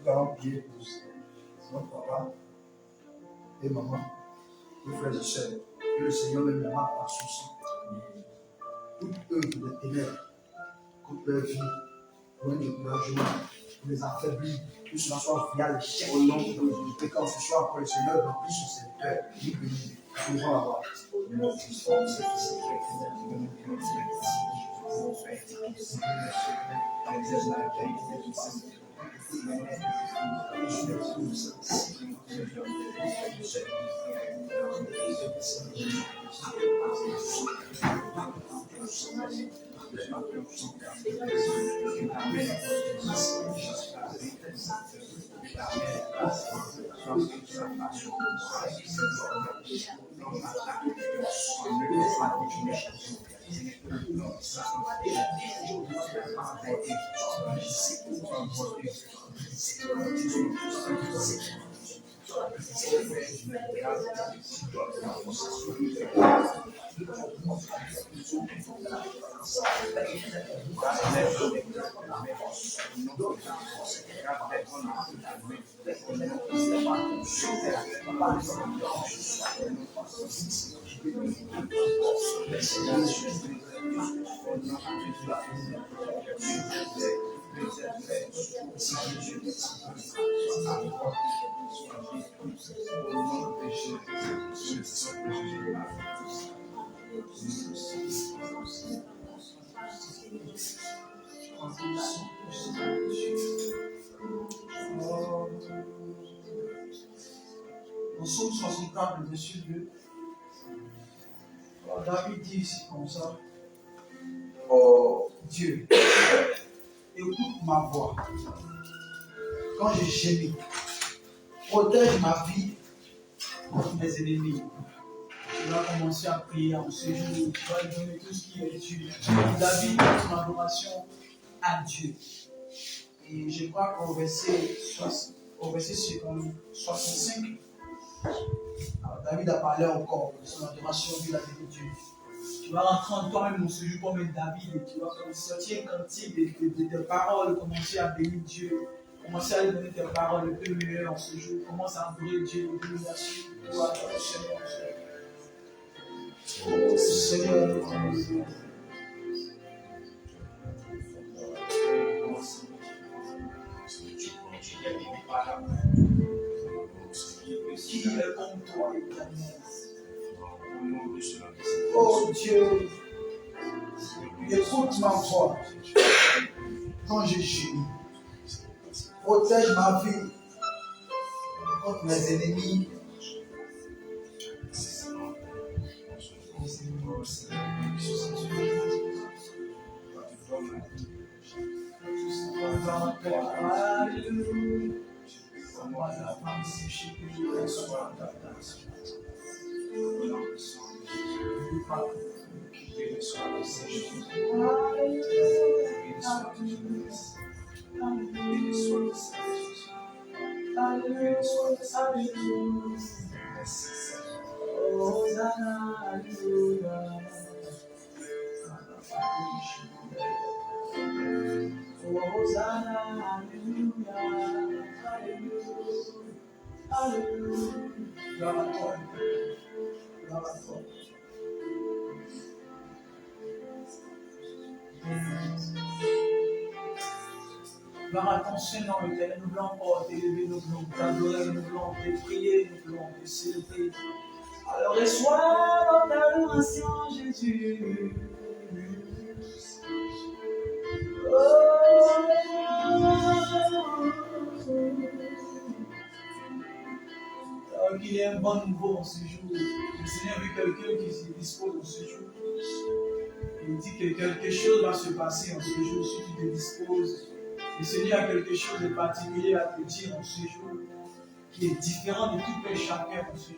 Nous allons prier pour notre papa et maman, nos frères et sœurs. Que le Seigneur même les marque par son sang. Toute œuvre de ténèbres, toute leur vie, loin de leur joie, pour les affaiblir, que cela soit via l'échec au nom de Jésus. Et quand ce soit pour le Seigneur, remplit son serviteur, il bénit. Nous allons avoir. Dans Psaume 64, verset 2, David dit ici comme ça: oh Dieu, écoute ma voix quand je gémis, protège ma vie contre mes ennemis. Tu vas commencer à prier en ce jour, tu vas lui donner tout ce qui est Dieu. David donne son adoration à Dieu. Et je crois qu'au verset 65, David a parlé encore de son adoration, Dieu l'a dit Dieu. Tu vas rentrer en toi-même dans ce jour comme David et tu vas sortir un cantique de tes paroles, commencer à bénir Dieu, commencer à lui donner tes paroles le plus meilleur en ce jour, commence à adorer Dieu, le domination, pour adorer le Seigneur. Oh Seigneur, qui est comme toi, Éternel? Oh Dieu, écoute ma voix quand je gémis. Protège ma vie contre mes ennemis. Gloire à ton Saint-Nom, Éternel, nous voulons t'élever, nous voulons t'adorer, nous voulons te prier, nous voulons te célébrer. Alors reçois notre adoration, Jésus. Alors qu'il y ait un bon nouveau en ce jour. Le Seigneur a vu quelqu'un qui se dispose en ce jour. Il dit que quelque chose va se passer en ce jour si tu te disposes. Le Seigneur a quelque chose de particulier à te dire en ce jour qui est différent de tout un chacun en ce jour.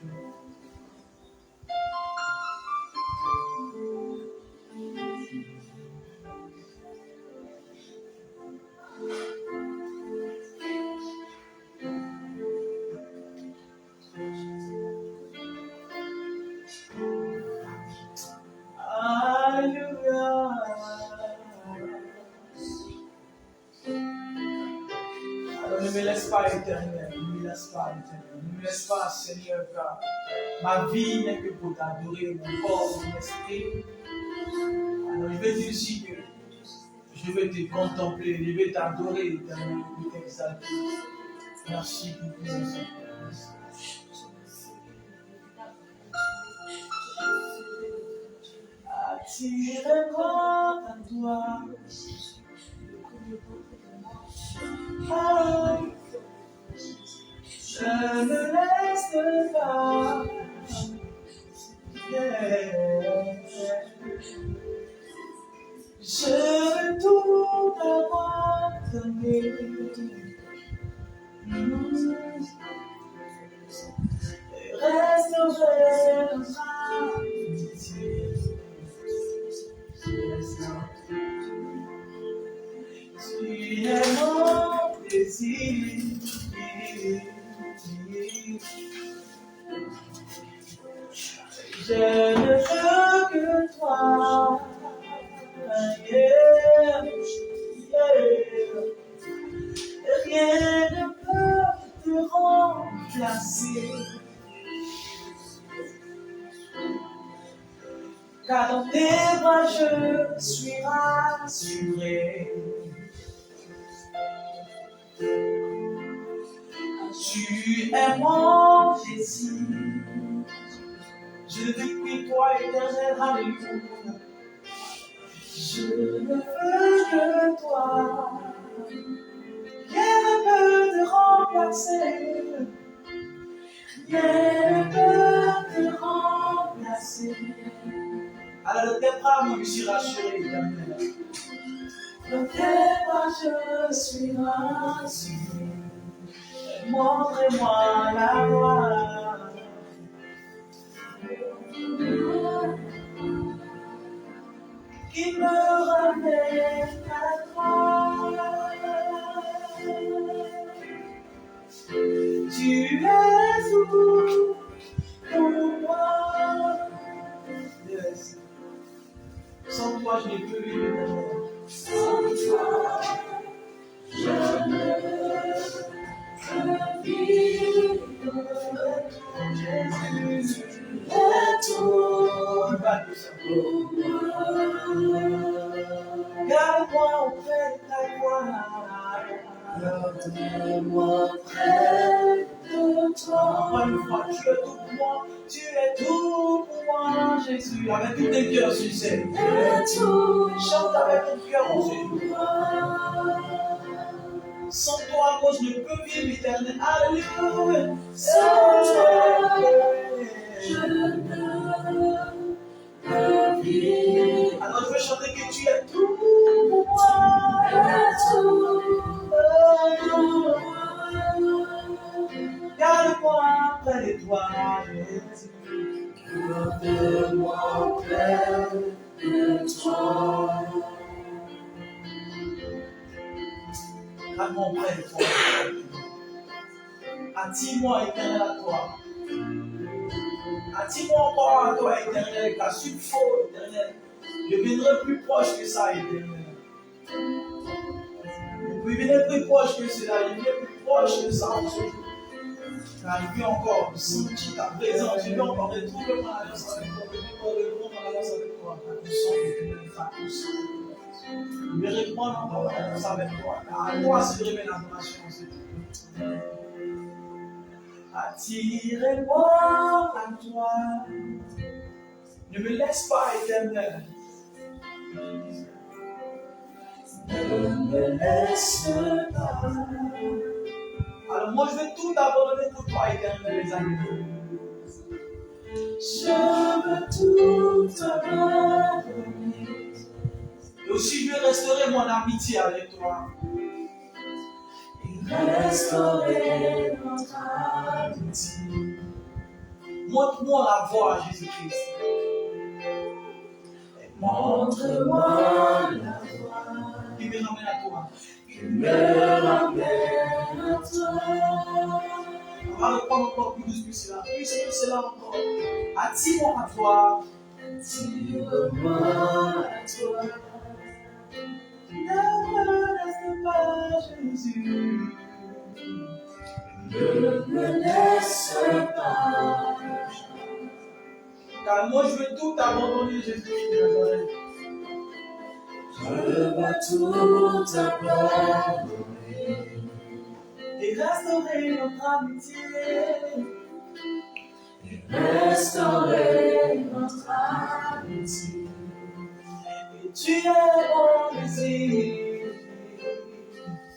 Alors ne me laisse pas, Éternel. Ne me laisse pas, Éternel. Ne me laisse pas, Seigneur, car ma vie n'est que pour t'adorer, mon corps, mon esprit. Alors je vais dire aussi que je vais te contempler, je vais t'adorer, Éternel, je vais t'exalter. Merci pour tout ça. Attire-moi à toi. Oh, je ne laisse pas. Yeah. Je veux tout abandonner. Et restaurer notre amitié. Tu es mon désir. Je ne veux que toi. Yeah, yeah. Rien ne peut te remplacer. Car dans tes bras je suis rassuré. Tu es mon désir. Je ne vis que toi, Éternel, alléluia. Je ne veux que toi. Rien ne peut te remplacer. Rien ne peut te remplacer. Alors dans tes bras, moi je suis rassuré, Éternel. Dans tes bras je suis rassuré. Montre-moi la voie. Qui me ramène à toi. Tu es tout pour moi. Yes. Sans toi, je ne peux vivre. Sans toi, je ne peux vivre. Jésus, tu es tout pour moi. Garde-moi auprès de ta gloire. Garde-moi près de toi. Encore une fois, tu es tout pour moi. Tu es tout pour moi, Jésus. Avec tous tes cœurs, tu sais. Chante avec ton cœur, mon Jésus. Sans toi, moi, je ne peux vivre l'éternel. Alléluia. Sans toi, je ne peux vivre. Alors, je veux chanter que tu es tout pour moi. Garde-moi près de toi, Jésus. Garde-moi près de toi. Garde-moi près de toi. Attire-moi, Éternel, à toi. Attire-moi encore à toi, Éternel, car s'il faut, Éternel, je viendrai plus proche que ça, Éternel. Je viendrai plus proche que cela, je viendrai plus proche que ça, en ce jour. Car je veux encore sentir ta présence, je veux encore retrouver mon alliance avec toi, je veux encore retrouver mon alliance avec toi, car tu sens Éternel, car tu sens. Je veux reprendre encore mon alliance avec toi, car à toi se révèle l'adoration, c'est tout. Attire-moi à toi. Ne me laisse pas, Éternel. Ne me laisse pas. Alors moi je vais tout abandonner pour toi, Éternel, les amis. Je veux tout abandonner. Et aussi je veux restaurer mon amitié avec toi. Restaurer notre amitié. Montre-moi la voie, Jésus-Christ. Montre-moi la voie qui me ramène à toi. Qui me ramène à toi. On va reprendre encore plus que cela. Plus que cela encore. Attire-moi à toi. Attire-moi à toi. Ne me laisse pas, Jésus. Ne me laisse pas. Car moi je veux tout abandonner, Jésus de Nazareth. Je veux tout abandonner. Et restaurer notre amitié. Et restaurer notre amitié. Et tu es mon désir.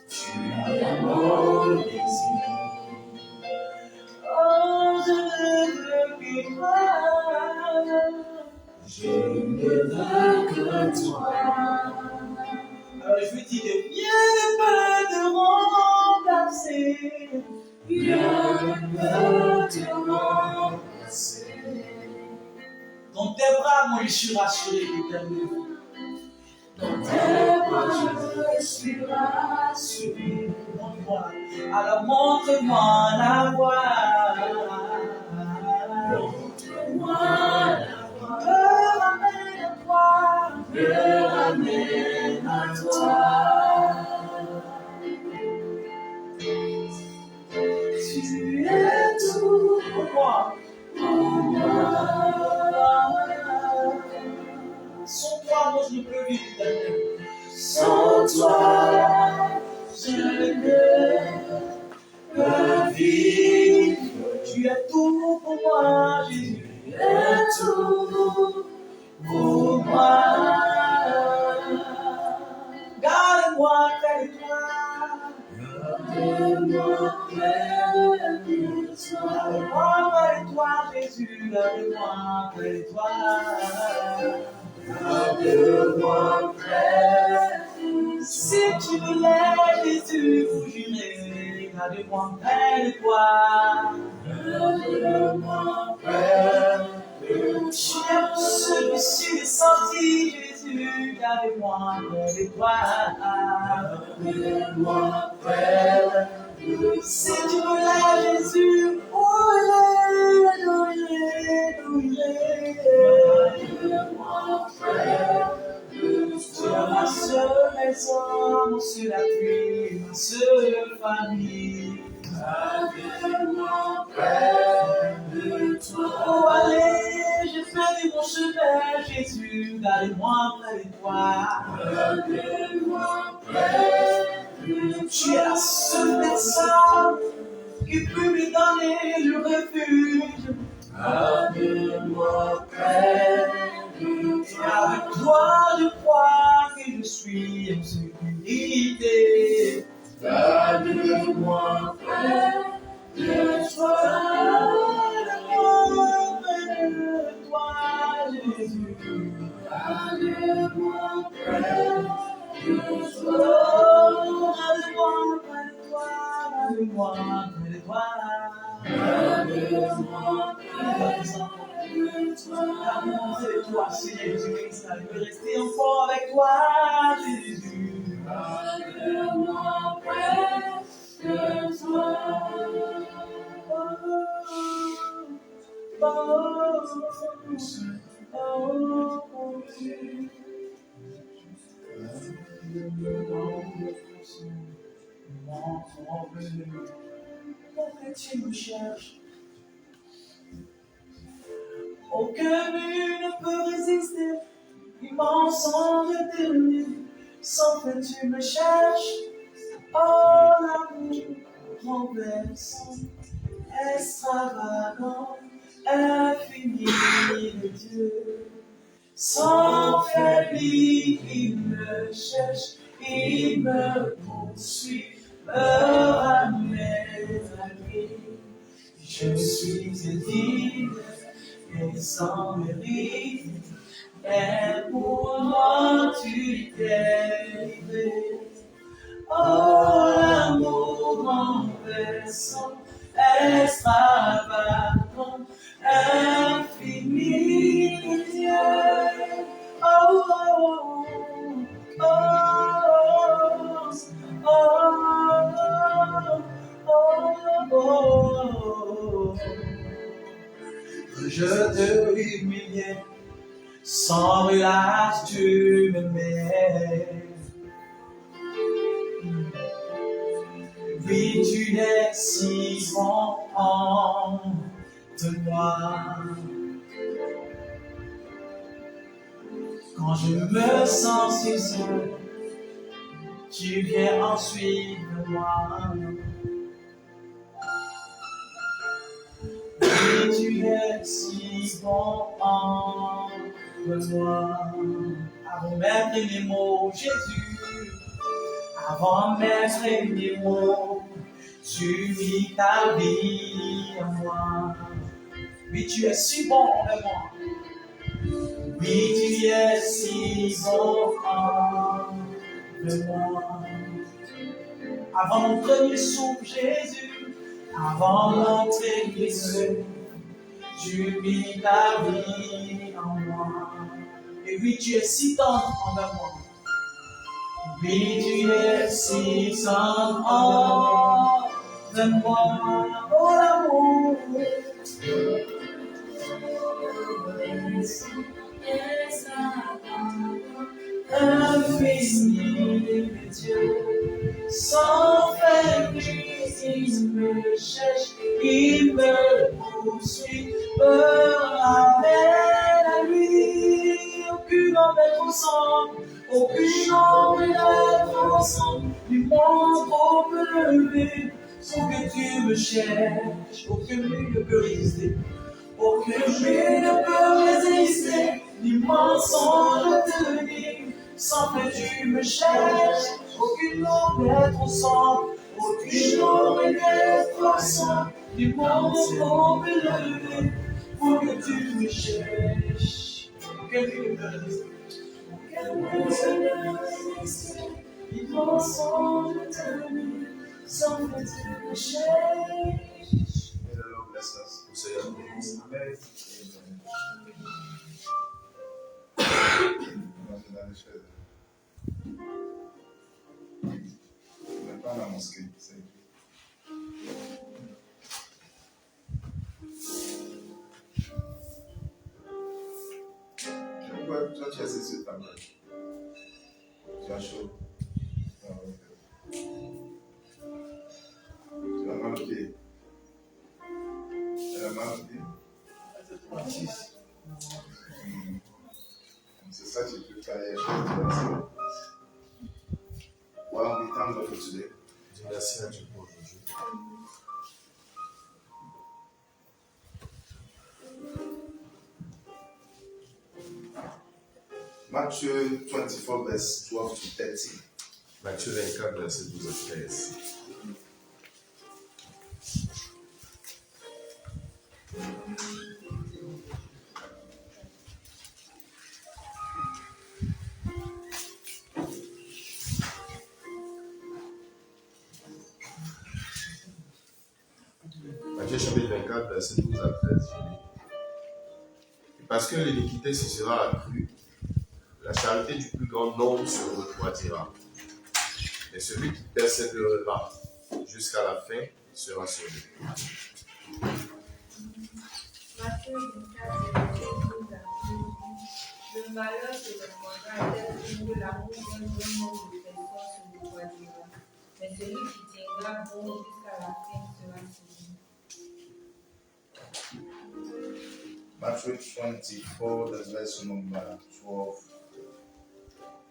Tu es mon désir. Oh, je ne veux que toi. Je ne veux que toi. Alors je veux dire que rien ne peut te remplacer. Rien ne peut te remplacer. Dans tes bras, moi je suis rassuré, éternel. Dans tes bras, je suis rassuré. Montre-moi. Alors montre-moi la voie. Montre-moi la voie. Me ramène à toi. Me ramène à toi. Tu es tout Pour moi. pour moi. Sans toi, moi je ne peux vivre, éternel. Sans toi, je ne peux vivre. Tu es tout pour moi, Jésus. Tu es tout pour moi. Garde-moi près de toi. Garde-moi près de toi. Garde-moi près de toi, Jésus. Garde-moi près de toi. Garde-moi près de toi. Si tu me laisses, Jésus, vous jurez. Garde-moi près de toi. Garde-moi près de Tu es celui-ci des sorties, Jésus. Garde-moi près de toi. Garde-moi près de toi. Si tu me laisses, Jésus, où il est. Garde-moi près de Tu es ma seule maison, mon seul appui, ma seule famille. Garde-moi près de toi. Oh, allez, j'ai fait mon chemin, Jésus, garde-moi près de toi. Garde-moi près de toi. Tu es la seule personne qui peut me donner le refuge. Garde-moi près de Et toi. avec toi, je crois que je suis en sécurité. Garde-moi près de toi. Garde-moi près de toi, Jésus. Garde-moi près de toi. Oh, garde-moi près de toi, garde-moi près de toi. Garde-moi près de toi. Garde-moi près de toi, Seigneur Jésus-Christ. Je veux rester encore avec toi, Jésus. Garde-moi près de toi. Pourquoi tu me cherches? Aucun mur ne peut résister, immense éternel. Sans fin tu me cherches. Oh, l'amour renversant, extravagant, infini de Dieu. Sans faiblir, il me cherche, il me poursuit, me ramène à lui. Je suis digne et sans mérite, mais pour moi tu t'es livré. Oh, l'amour renversant, extravagant, infini de Dieu. Oh, oh, oh, oh, oh, oh. Je te humiliais, sans relâche tu me mets. Oui, tu es si bon de moi. Quand je me sens si seul, tu viens ensuite de moi. Oui, tu es si bon de moi. Avant même les mots, Jésus, avant même les mots, tu mis ta vie en moi. Oui, tu es si bon de moi. Oui, tu es si bon de moi. Avant mon premier souffle, Jésus, avant mon premier souffle, tu mis ta vie en moi. Et oui, tu es si tendre envers moi. Oui, tu es si tendre envers moi. Oh l'amour. Infini de Dieu, sans fin, il me cherche, il me poursuit, ramène à lui. Aucune homme n'est ensemble, aucune homme n'est ensemble, du monde trop élevé, pour que tu me cherches, aucun mur ne peut résister. Aucun mur ne peut résister, ni mensonge tenir. Sans que tu me cherches, aucune ombre n'est trop sombre, aucune ombre n'est trop sombre, du monde trop élevé, pour que tu me cherches. Aucun mur ne peut résister. Aucun mur ne peut résister, ni mensonge tenir. Sans que tu me cherches. May the Lord bless us. We say amen. Dans les chaises. On n'est pas à la mosquée, c'est pourquoi toi tu es assis sur ta main? Tu as chaud. Ah, ok. Tu as mal au pied. Elle a mal au pied. C'est ça que tu peux faire. Well, we thank God for today. Merci à Dieu pour aujourd'hui. Matthew 24, verse 12 to 13. Matthieu 24, verset 12 à 13. Matthieu chapitre 24, verset 12 à 13. Et parce que l'iniquité se sera accrue, la charité du plus grand nombre se refroidira. Mais celui qui persévérera jusqu'à la fin sera sauvé. Matthieu 24, verset 12 à 13. Le malheur se répandra tel que l'amour d'un grand nombre de personnes se refroidira. Mais celui qui tiendra bon jusqu'à la fin sera sauvé. Matthew 24, the verse number 12.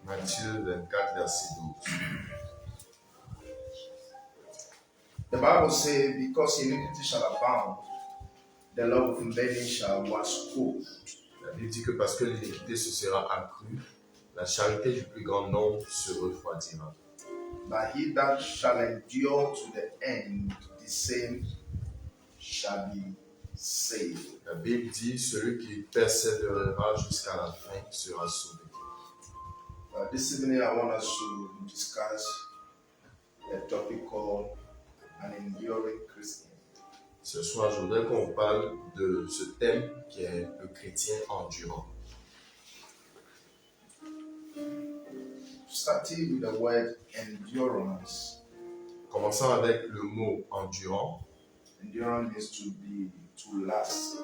Matthieu 24, verset 12. The Bible says, because iniquity shall abound, the love of many shall wax cold. La Bible dit que parce que l'iniquité se sera accrue, la charité du plus grand nombre se refroidira. But he that shall endure to the end, the same shall be saved. La Bible dit, celui qui persévérera jusqu'à la fin sera sauvé. This evening I want us to discuss a topic called an enduring Christian. Ce soir, je voudrais qu'on parle de ce thème qui est le chrétien endurant. Starting with the word endurance. Commençons avec le mot endurant. Endurance means to last.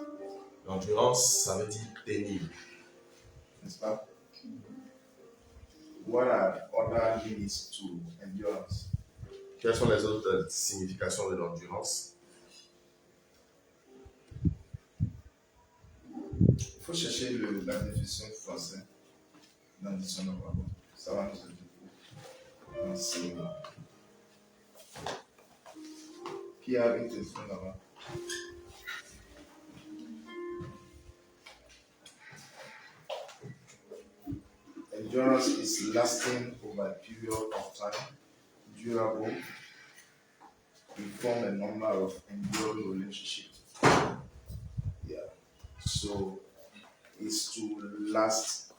L'endurance, ça veut dire tenir. N'est-ce pas? What are other meanings to endurance? Quelles sont les autres significations de l'endurance? Il faut chercher la définition française dans le dictionnaire. Ça va nous aider pour enseigner. Qui a une question là-bas? Endurance is lasting over a period of time, durable. We form a number of enduring relationships. Yeah. So it's to lasting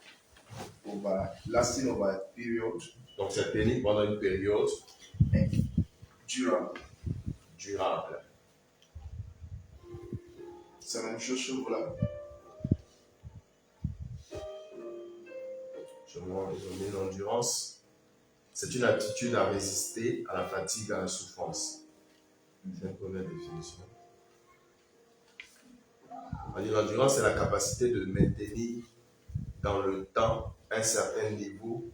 over a period. Donc c'est tenir pendant une période And durable. durable. C'est la même chose chez vous là. Je mets l'endurance. C'est une aptitude à résister à la fatigue, à la souffrance. C'est une première définition. On dit l'endurance, c'est la capacité de maintenir dans le temps un certain niveau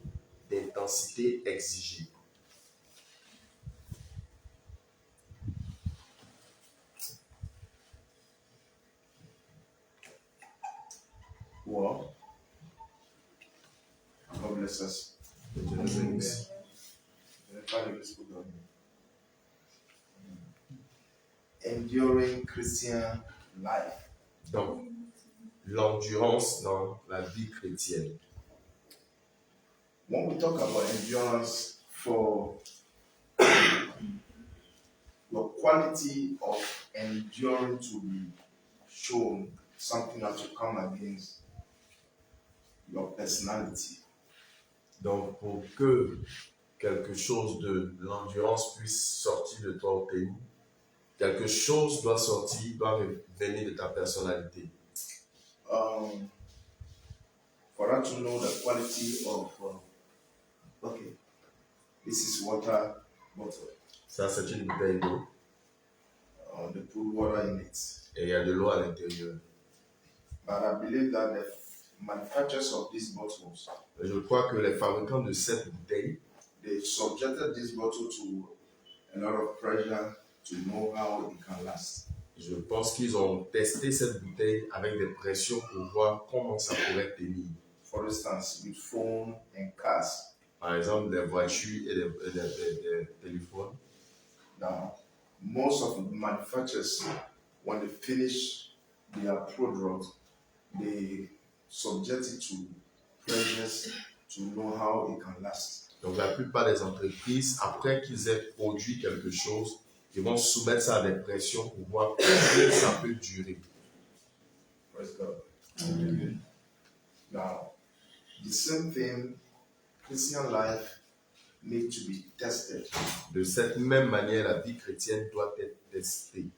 d'intensité exigé. Wow. God bless us. Que Dieu nous bénisse. Je n'ai pas le risque pour dormir. Enduring Christian life. Donc, l'endurance dans la vie chrétienne. When we talk about endurance, for the quality of enduring to be shown, something that to come against your personality. Donc, pour que quelque chose de l'endurance puisse sortir de toi au pays, quelque chose doit sortir, doit venir de ta personnalité. For us to know the quality of, okay, this is water bottle. Ça, c'est une bouteille d'eau They put water in it. et il y a de l'eau à l'intérieur. But I believe that the manufacturers of these bottles, Je crois que les fabricants de cette bouteille, they subjected this bottle to a lot of pressure to know how it can last. je pense qu'ils ont testé cette bouteille avec des pressions pour voir comment ça pourrait tenir. For instance, with phone and cars. Par exemple, les voitures et les téléphones. Now, most of the manufacturers, when they finish their product, they subject it to pressures to know how it can last. Donc la plupart des entreprises, après qu'ils aient produit quelque chose, ils vont soumettre ça à des pressions pour voir combien ça peut durer. Praise God. Now, the same thing, Christian life needs to be tested. De cette même manière, la vie chrétienne doit être testée.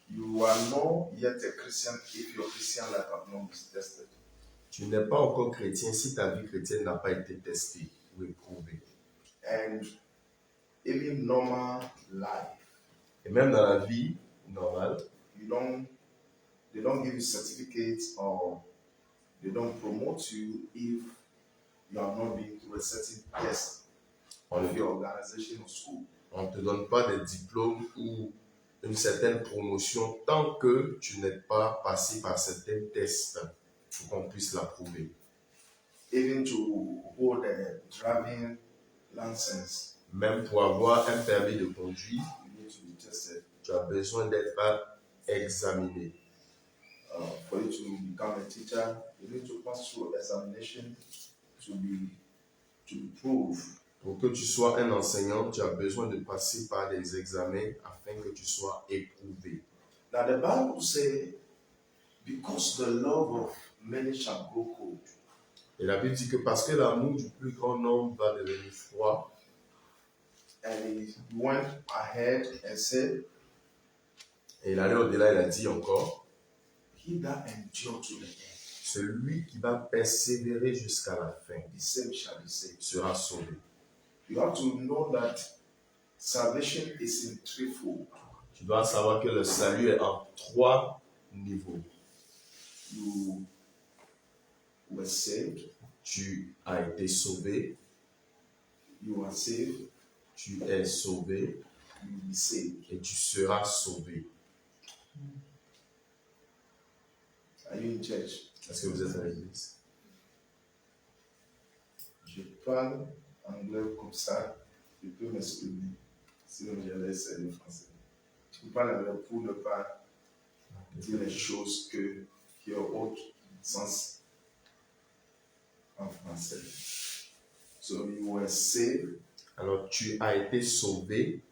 You are not yet a Christian if your Christian life has not been tested. Tu n'es pas encore chrétien si ta vie chrétienne n'a pas été testée ou éprouvée. And even normal life, Et même dans la vie normale, they don't give you certificates or they don't promote you if you are not being through a certain test of your organization or school. on ne te donne pas des diplômes ou une certaine promotion tant que tu n'es pas passé par certains tests pour qu'on puisse l'approuver. Even to hold a driving license, Même pour avoir un permis de conduire, you need to be tested. tu as besoin d'être examiné. For you to become a teacher, you need to pass through examination to be proved. Pour que tu sois un enseignant, tu as besoin de passer par des examens afin que tu sois éprouvé. Now the Bible says, because the love of many shall grow cold. Et la Bible dit que parce que l'amour du plus grand nombre va devenir froid, And he went ahead and said, et il allait au-delà, il a dit encore, he that endure to the end, celui qui va persévérer jusqu'à la fin the same shall be saved. sera sauvé. You have to know that salvation is in threefold. Tu dois savoir que le salut est en 3 niveaux. You were saved, Tu as été sauvé, you are saved, tu es sauvé you will be saved. et tu seras sauvé. Are you in church? Est-ce que vous êtes à l'église? Je parle anglais comme ça, je peux m'exprimer. Sinon, j'allais essayer le français. Je parle anglais pour ne pas dire les choses qui ont autre sens en français. So you were saved. Alors, tu as été sauvé,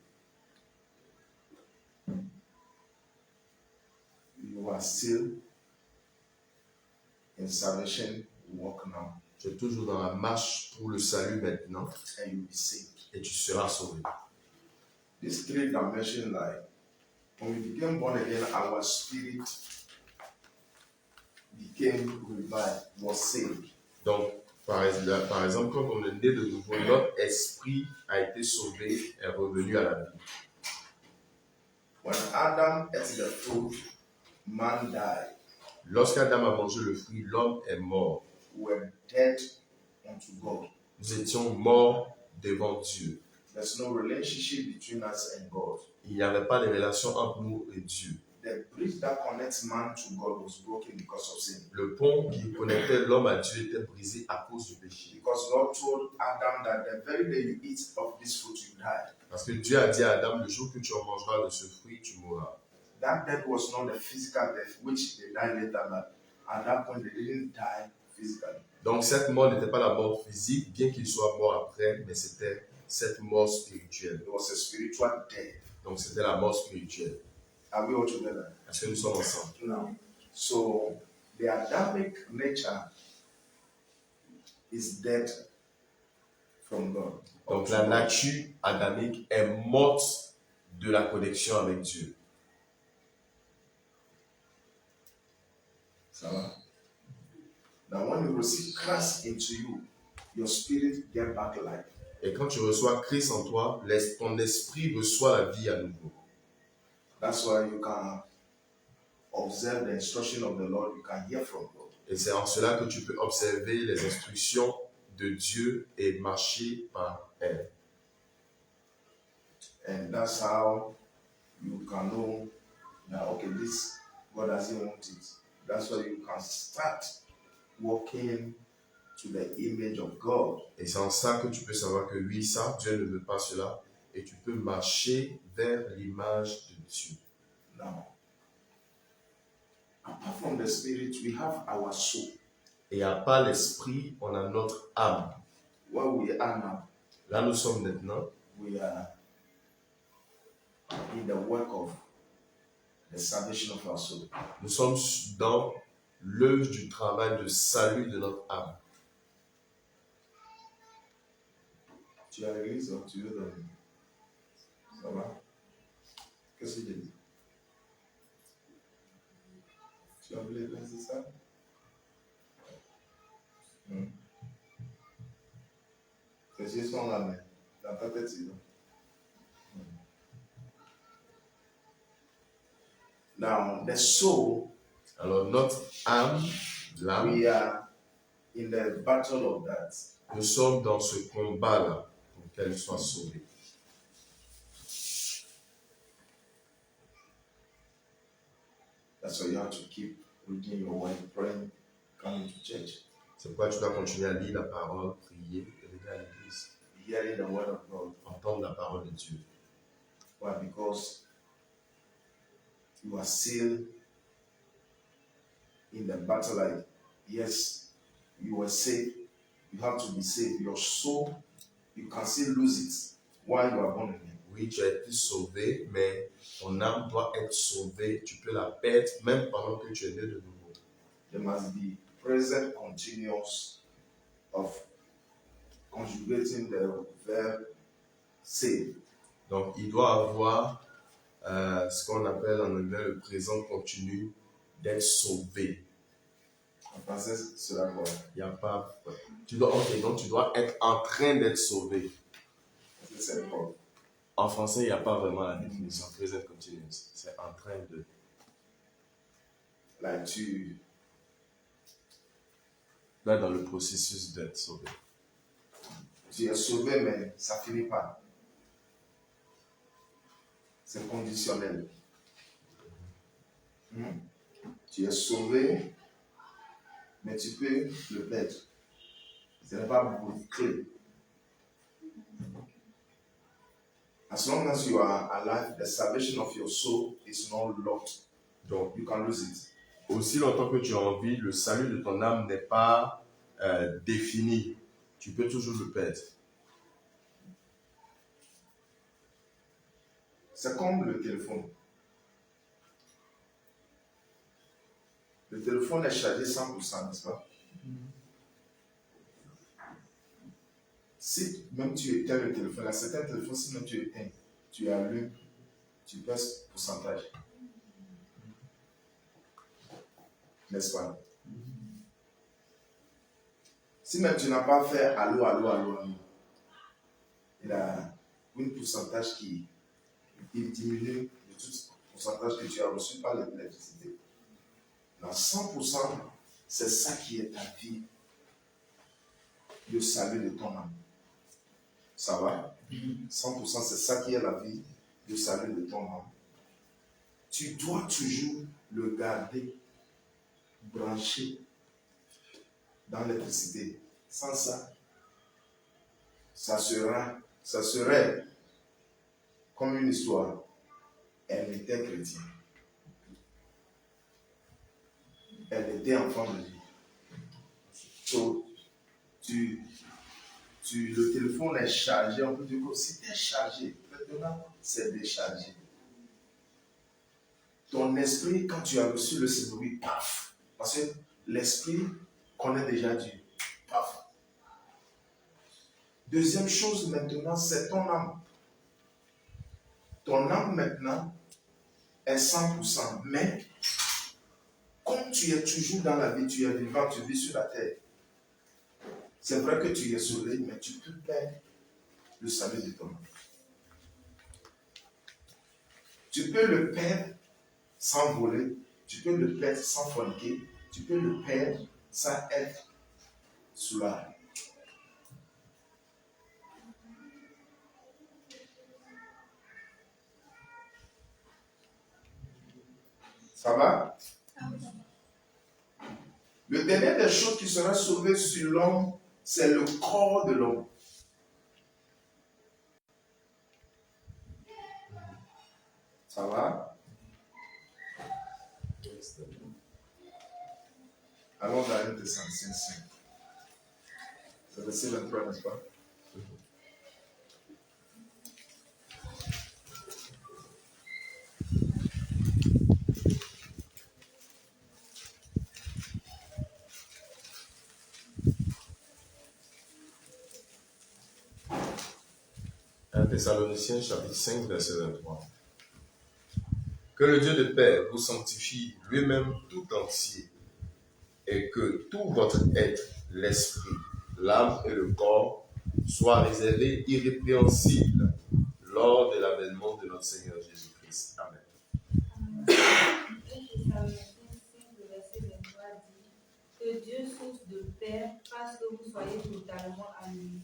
You are still in salvation walk now, tu es toujours dans la marche pour le salut maintenant and you'll be saved. et tu seras sauvé. This three dimension life, when we became born again, our spirit became revived, was saved. Donc, par exemple, quand on est né de nouveau, notre esprit a été sauvé, est revenu à la vie. When Adam ate the fruit, man died. Lorsqu'Adam a mangé le fruit, l'homme est mort. We were dead unto God. Nous étions morts devant Dieu. There's no relationship between us and God. Il n'y avait pas de relation entre nous et Dieu. The bridge that connects man to God was broken because of sin. Le pont qui connectait l'homme à Dieu était brisé à cause du péché. Because God told Adam that the very day you eat of this fruit, you die. Parce que Dieu a dit à Adam, le jour que tu en mangeras de ce fruit, tu mourras. That death was not the physical death, which they died later, but at that point they didn't die physically. Donc cette mort n'était pas la mort physique, bien qu'il soit mort après, mais c'était cette mort spirituelle. It was a spiritual death. Donc c'était la mort spirituelle. Are we all together? Est-ce que nous sommes ensemble? No. So the Adamic nature is dead from God. Donc la nature adamique est morte de la connexion avec Dieu. Ça va? Now when you receive Christ into you, your spirit get back life. Et quand tu reçois Christ en toi, ton esprit reçoit la vie à nouveau. That's why you can observe the instruction of the Lord, you can hear from God. Et c'est en cela que tu peux observer les instructions de Dieu et marcher par elles. And that's how you can know that, okay, this, God doesn't want it. That's why you can start walking to the image of God. Et c'est en ça que tu peux savoir que oui, ça, Dieu ne veut pas cela. Et tu peux marcher vers l'image de Dieu. Now, apart from the spirit, we have our soul. Et à part l'esprit, on a notre âme. Where we are now, Là, nous sommes maintenant we are in the work of the salvation of our soul. Nous sommes dans l'œuvre du travail de salut de notre âme. Tu as l'église ou tu veux dormir? Ça va? Qu'est-ce que j'ai dit? Tu as voulu penser ça? Tes yeux sont là, mais dans ta tête, c'est là. Now, the soul, Alors, notre âme, l'âme, we are in the battle of that. nous sommes dans ce combat-là pour qu'elle soit sauvée. That's why you have to keep reading your word, praying, coming to church, C'est pourquoi tu dois continuer à lire la parole, prier et venir à l'église. hearing the word of God. Entendre la parole de Dieu. Why? Because you are still in the battle. Like, yes, you were saved. You have to be saved. Your soul, you can still lose it while you are born again. Oui, tu as été sauvé, mais ton âme doit être sauvée. Tu peux la perdre même pendant que tu es né de nouveau. There must be present continuous of conjugating the verb save. Donc, il doit avoir ce qu'on appelle en anglais le présent continu d'être sauvé. En français, cela quoi? Il n'y a pas. Donc tu dois être en train d'être sauvé. C'est quoi? En français, il n'y a pas vraiment la définition present continuous. C'est en train de. Like tu Là, dans le processus d'être sauvé. es sauvé, mais ça finit pas. c'est conditionnel. Tu es sauvé, mais tu peux le perdre. Ce n'est pas bouclé. As long as you are alive, the salvation of your soul is not locked. Donc, You can lose it. aussi longtemps que tu as envie, le salut de ton âme n'est pas défini. Tu peux toujours le perdre. C'est comme le téléphone. Le téléphone est chargé 100%, n'est-ce pas? Si même tu éteins le téléphone, à certains téléphones, si même tu éteins, tu allumes, tu perds pourcentage. N'est-ce pas? Si même tu n'as pas fait allô, il y a un pourcentage qui diminue de tout pourcentage que tu as reçu par l'électricité. Dans 100%, c'est ça qui est ta vie, le salut de ton âme. Ça va? 100%, c'est ça qui est la vie, le salut de ton âme. Tu dois toujours le garder branché dans l'électricité. Sans ça, ça serait comme une histoire. Elle était chrétienne. Elle était enfant de Dieu. So, le téléphone est chargé, on peut dire que c'était chargé. Maintenant, c'est déchargé. Ton esprit, quand tu as reçu le Saint-Esprit, paf. Parce que l'esprit connaît déjà Dieu. Paf. Deuxième chose maintenant, c'est ton âme. Ton âme maintenant est 100%. Mais, comme tu es toujours dans la vie, tu es vivant, tu vis sur la terre. C'est vrai que tu es sauvé, mais tu peux perdre le salut de ton âme. Tu peux le perdre sans voler, tu peux le perdre sans forniquer, tu peux le perdre sans être sous la. Ça va? Le dernier des choses qui sera sauvé sur l'homme, c'est le corps de l'homme. Ça va? Allons dans 1 Thessaloniciens 5. C'est verset 23, n'est-ce pas? Thessaloniciens chapitre 5, verset 23. Que le Dieu de paix vous sanctifie lui-même tout entier, et que tout votre être, l'esprit, l'âme et le corps soient réservés irrépréhensibles lors de l'avènement de notre Seigneur Jésus-Christ. Amen. 1 Thessaloniciens 5, le verset 23 dit que Dieu source de paix fasse que vous soyez totalement à lui,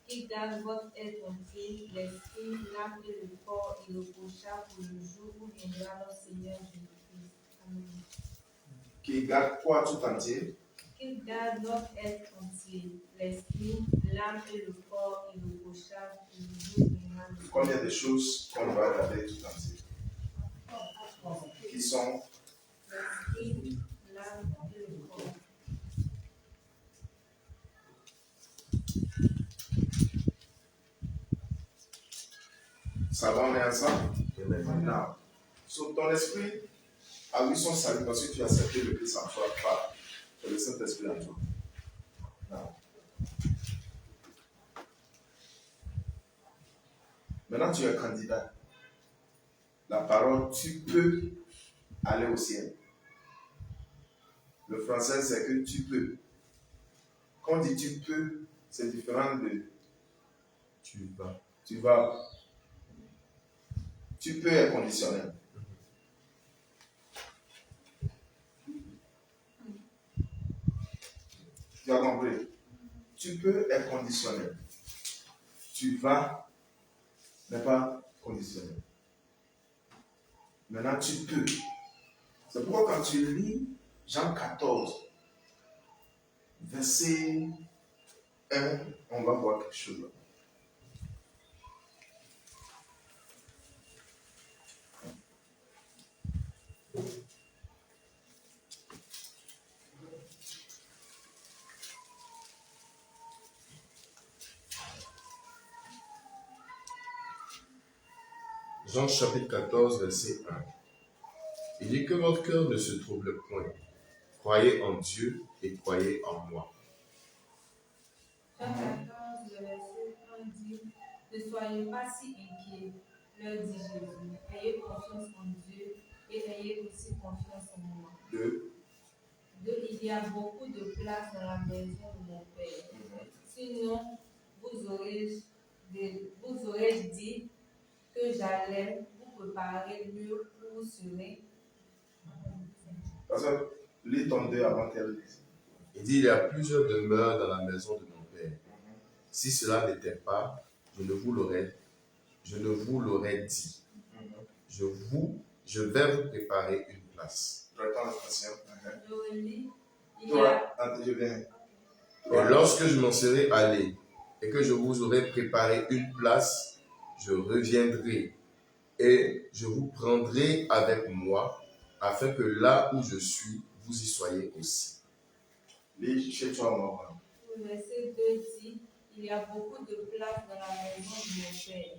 qui garde votre être entier, l'esprit, l'âme et le corps irréprochables pour le jour où viendra notre Seigneur Jésus-Christ. Amen. Qui garde quoi tout entier? Qu'il garde notre être entier, l'esprit, l'âme et le corps irréprochables pour le jour où viendra notre Seigneur. Combien de choses qu'on doit garder tout entier? Qui sont? L'esprit, l'âme et le corps. Ça va, on est ensemble? Amen. Maintenant, sur ton esprit a eu son salut parce que tu as accepté le Christ en toi par le Saint-Esprit en toi. Non. Maintenant, tu es candidat. La parole, tu peux aller au ciel. Le français, c'est que tu peux. Quand on dit tu peux, c'est différent de Tu vas. tu vas. Tu peux est conditionnel. Tu as compris? Tu peux est conditionnel. Tu vas n'est pas conditionnel. Maintenant, tu peux. C'est pourquoi quand tu lis Jean 14, verset 1, on va voir quelque chose là. Jean chapitre 14, verset 1. Il dit que votre cœur ne se trouble point. Croyez en Dieu et croyez en moi. Jean 14, le verset 1 dit, ne soyez pas si inquiets, leur dit Jésus. Ayez confiance en Dieu et ayez aussi confiance en moi. 2. Il y a beaucoup de place dans la maison de mon Père. Sinon, vous aurez dit que j'allais vous préparer mieux où vous serez. Parce que lis ton 2 avant qu'elle dise. Il dit, il y a plusieurs demeures dans la maison de mon Père. Si cela n'était pas, je vous l'aurais dit. Je vais vous préparer une place. Prêtons attention. Je relis. Je viens. Et lorsque je m'en serai allé et que je vous aurai préparé une place, je reviendrai et je vous prendrai avec moi, afin que là où je suis, vous y soyez aussi. Lis chez toi, maman. Le verset 2 dit, il y a beaucoup de place dans la maison de mon Père.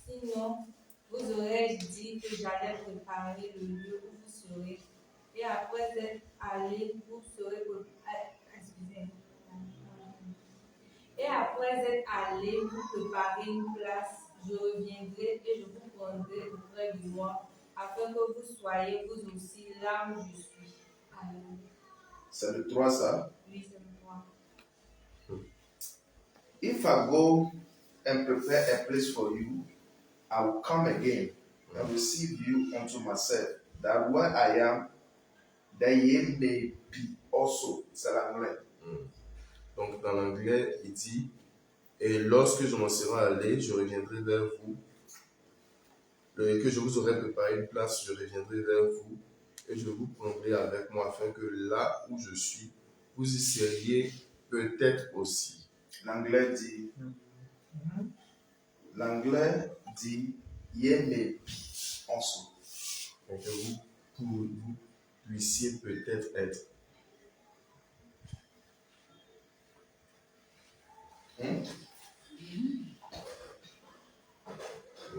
Sinon, vous aurez dit que j'allais préparer le lieu où vous serez. Et après être allé, vous serez Et après être allé, vous préparer une place, je reviendrai et je vous prendrai auprès de moi, afin que vous soyez vous aussi là où je suis. Amen. C'est le 3 ça. Oui, c'est le 3. If I go and prepare a place for you, I will come again and receive you unto myself, that where I am, that ye may be also. C'est l'anglais. Donc dans l'anglais, il dit, et lorsque je m'en serai allé, je reviendrai vers vous, et que je vous aurai préparé une place, je reviendrai vers vous, et je vous prendrai avec moi, afin que là où je suis, vous y seriez peut-être aussi. L'anglais dit, ye may be also. Et que vous puissiez peut-être être. Ouais,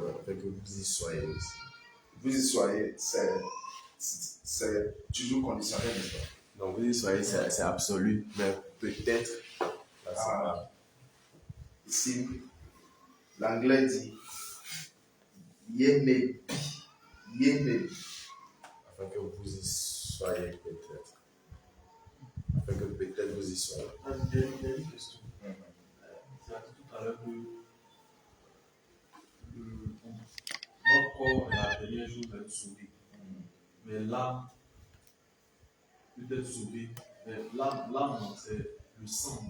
afin que vous y soyez aussi. Vous y soyez, c'est toujours conditionnel, n'est-ce pas? Donc vous y soyez, c'est absolu, mais peut-être, là, c'est pas. Ici, l'anglais dit, ye may be. Afin que vous y soyez peut-être. Afin que peut-être vous y soyez. J'ai une question. Tu as dit tout à l'heure que notre corps est la dernière chose d'être sauvé. Mais l'âme peut être sauvée. Mais l'âme, c'est le sang.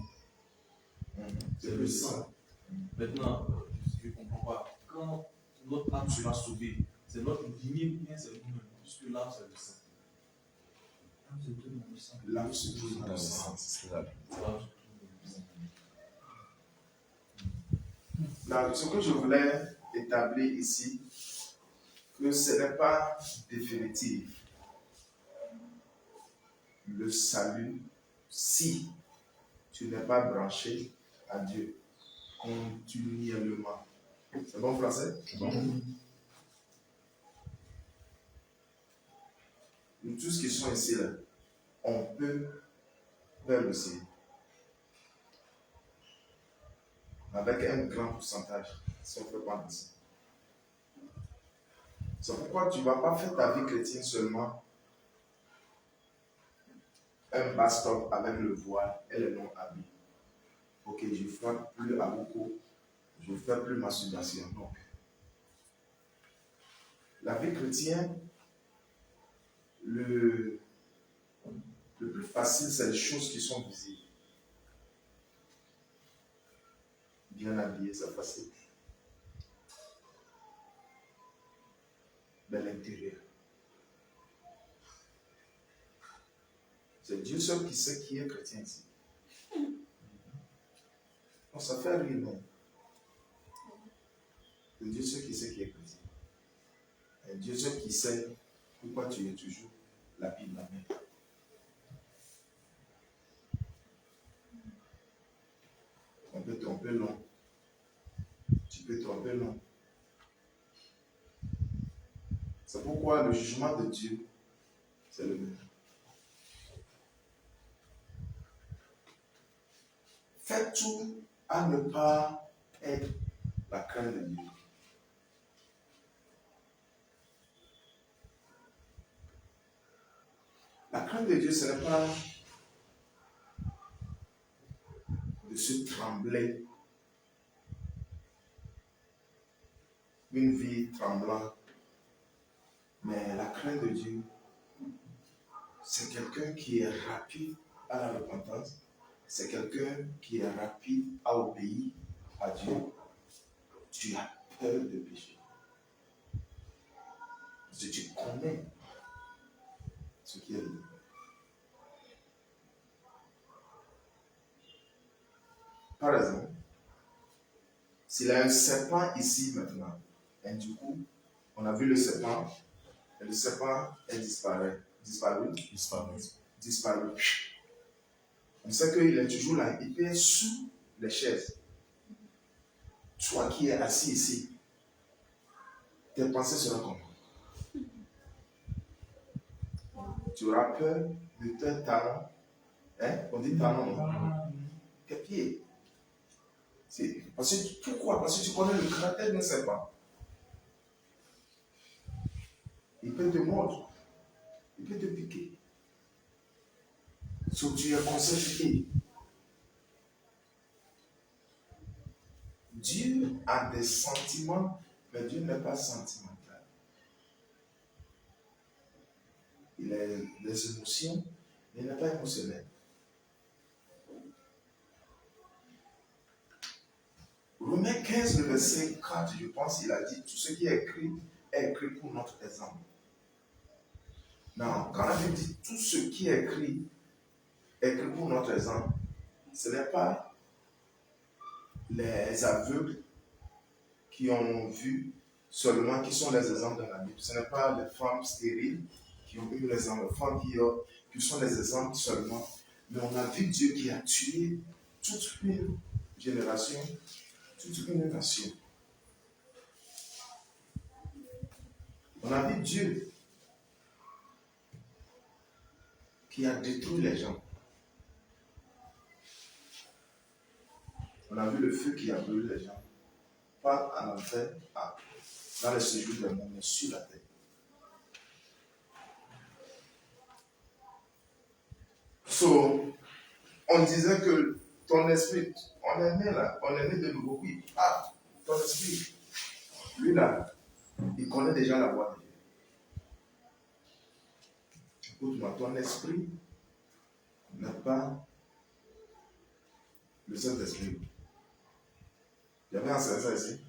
C'est le sang. Maintenant, je ne comprends pas. Quand notre âme sera sauvée, c'est notre lignée ou bien c'est nous-mêmes, puisque l'âme, c'est le sang. L'âme se trouve dans le sang. sang. C'est ça. Là, ce que je voulais établir ici, que ce n'est pas définitif. Le salut, si tu n'es pas branché à Dieu continuellement. C'est bon français? Bon. Nous tous qui sont ici, là, on peut faire le ciel. Avec un grand pourcentage, si on ne fait pas de ça. C'est pourquoi tu ne vas pas faire ta vie chrétienne seulement un bastop avec le voile et le non-habit. Ok, je ne frappe plus à beaucoup, je ne fais plus masturbation. Non. La vie chrétienne, le plus facile, c'est les choses qui sont visibles. Bien habillé, c'est facile. Mais l'intérieur, C'est Dieu seul qui sait qui est chrétien ici. On ça fait rire, mais c'est Dieu seul qui sait qui est chrétien. Et Dieu seul qui sait pourquoi tu es toujours la Bible la main. On peut tromper long. Tu peux tromper long. C'est pourquoi le jugement de Dieu, c'est le même. Faites tout à ne pas être la crainte de Dieu. La crainte de Dieu, ce n'est pas de se trembler, une vie tremblante. Mais la crainte de Dieu, c'est quelqu'un qui est rapide à la repentance. C'est quelqu'un qui est rapide à obéir à Dieu. Tu as peur de pécher. Parce que tu connais ce qui est dit. Par exemple, s'il y a un serpent ici maintenant, et du coup, on a vu le serpent, et le serpent est disparu. On sait qu'il est toujours là, il peut être sous les chaises. Toi qui es assis ici, tes pensées seront comment? Tu auras peur de tes talons. Hein? On dit talons, non? Tes pieds. Pourquoi? Parce que tu connais le caractère d'un serpent. Il peut te mordre. Il peut te piquer. So, tu es concerné. Dieu a des sentiments, mais Dieu n'est pas sentimental. Il a des émotions, mais il n'est pas émotionnel. Romains 15, le verset 4, je pense, il a dit, tout ce qui est écrit pour notre exemple. Non, quand la Bible dit tout ce qui est écrit pour notre exemple, ce n'est pas les aveugles qui ont vu seulement, qui sont les exemples de la Bible. Ce n'est pas les femmes stériles qui ont eu les exemples, les femmes qui sont les exemples seulement. Mais on a vu Dieu qui a tué toute une génération, toute une nation. On a vu Dieu qui a détruit les gens. On a vu le feu qui a brûlé les gens. Pas en enfer, dans le séjour des mondes, mais sur la terre. So, on disait que ton esprit, on est né là, on est né de nouveau. Oui, ton esprit, lui là, il connaît déjà la voix de Dieu. Écoute-moi, ton esprit n'a pas le Saint-Esprit. Il y avait un ça ici.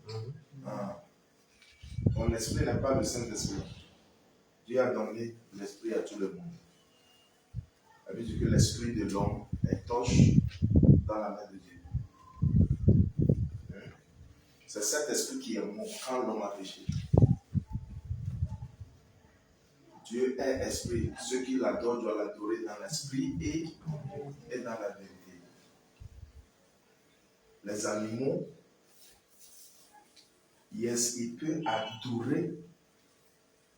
Ton esprit n'a pas le Saint-Esprit. Dieu a donné l'esprit à tout le monde. Ça veut dire que l'esprit de l'homme est torche dans la main de Dieu. C'est cet esprit qui est mort quand l'homme a péché. Dieu est esprit. Ceux qui l'adorent doivent l'adorer dans l'esprit et dans la vérité. Les animaux, yes, ils peuvent adorer,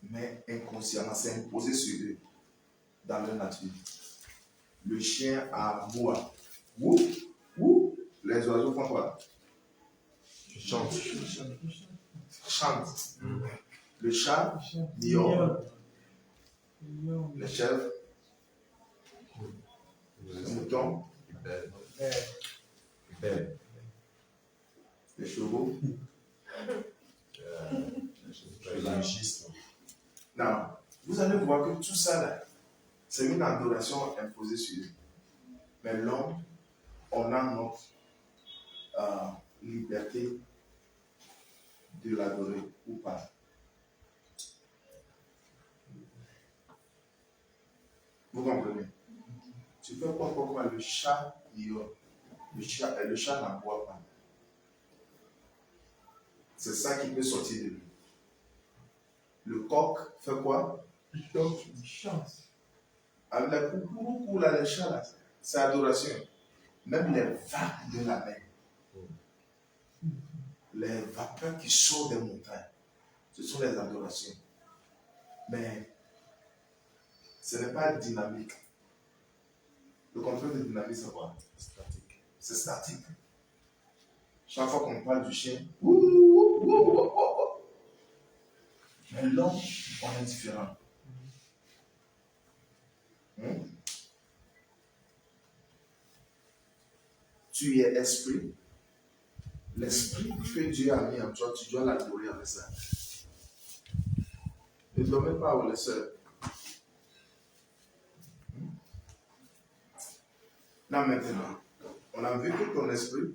mais inconsciemment, c'est imposé sur eux dans leur nature. Le chien aboie. Ouh, ouh, les oiseaux font quoi? Chantent. Le chat miaule. Les chèvres, les moutons, les chevaux. Non, vous allez voir que tout ça là, c'est une adoration imposée sur eux. Mais l'homme, on a notre liberté de l'adorer ou pas. Vous comprenez? Tu fais quoi, pourquoi le chat, le chat n'aboie pas. C'est ça qui peut sortir de lui. Le coq fait quoi? Il chante. Avec la coucou, là, le chat, là, c'est adoration. Même les vagues de la mer, les vapeurs qui sortent des montagnes, ce sont les adorations. Mais ce n'est pas dynamique. Le contrôle de dynamique, c'est quoi? Statique. C'est statique. Chaque fois qu'on parle du chien, mais l'homme, on est différent. Tu es esprit. L'esprit que Dieu a mis en toi, tu dois l'adorer avec ça. Ne dormez pas où les sœurs. Là maintenant, on a vu que ton esprit,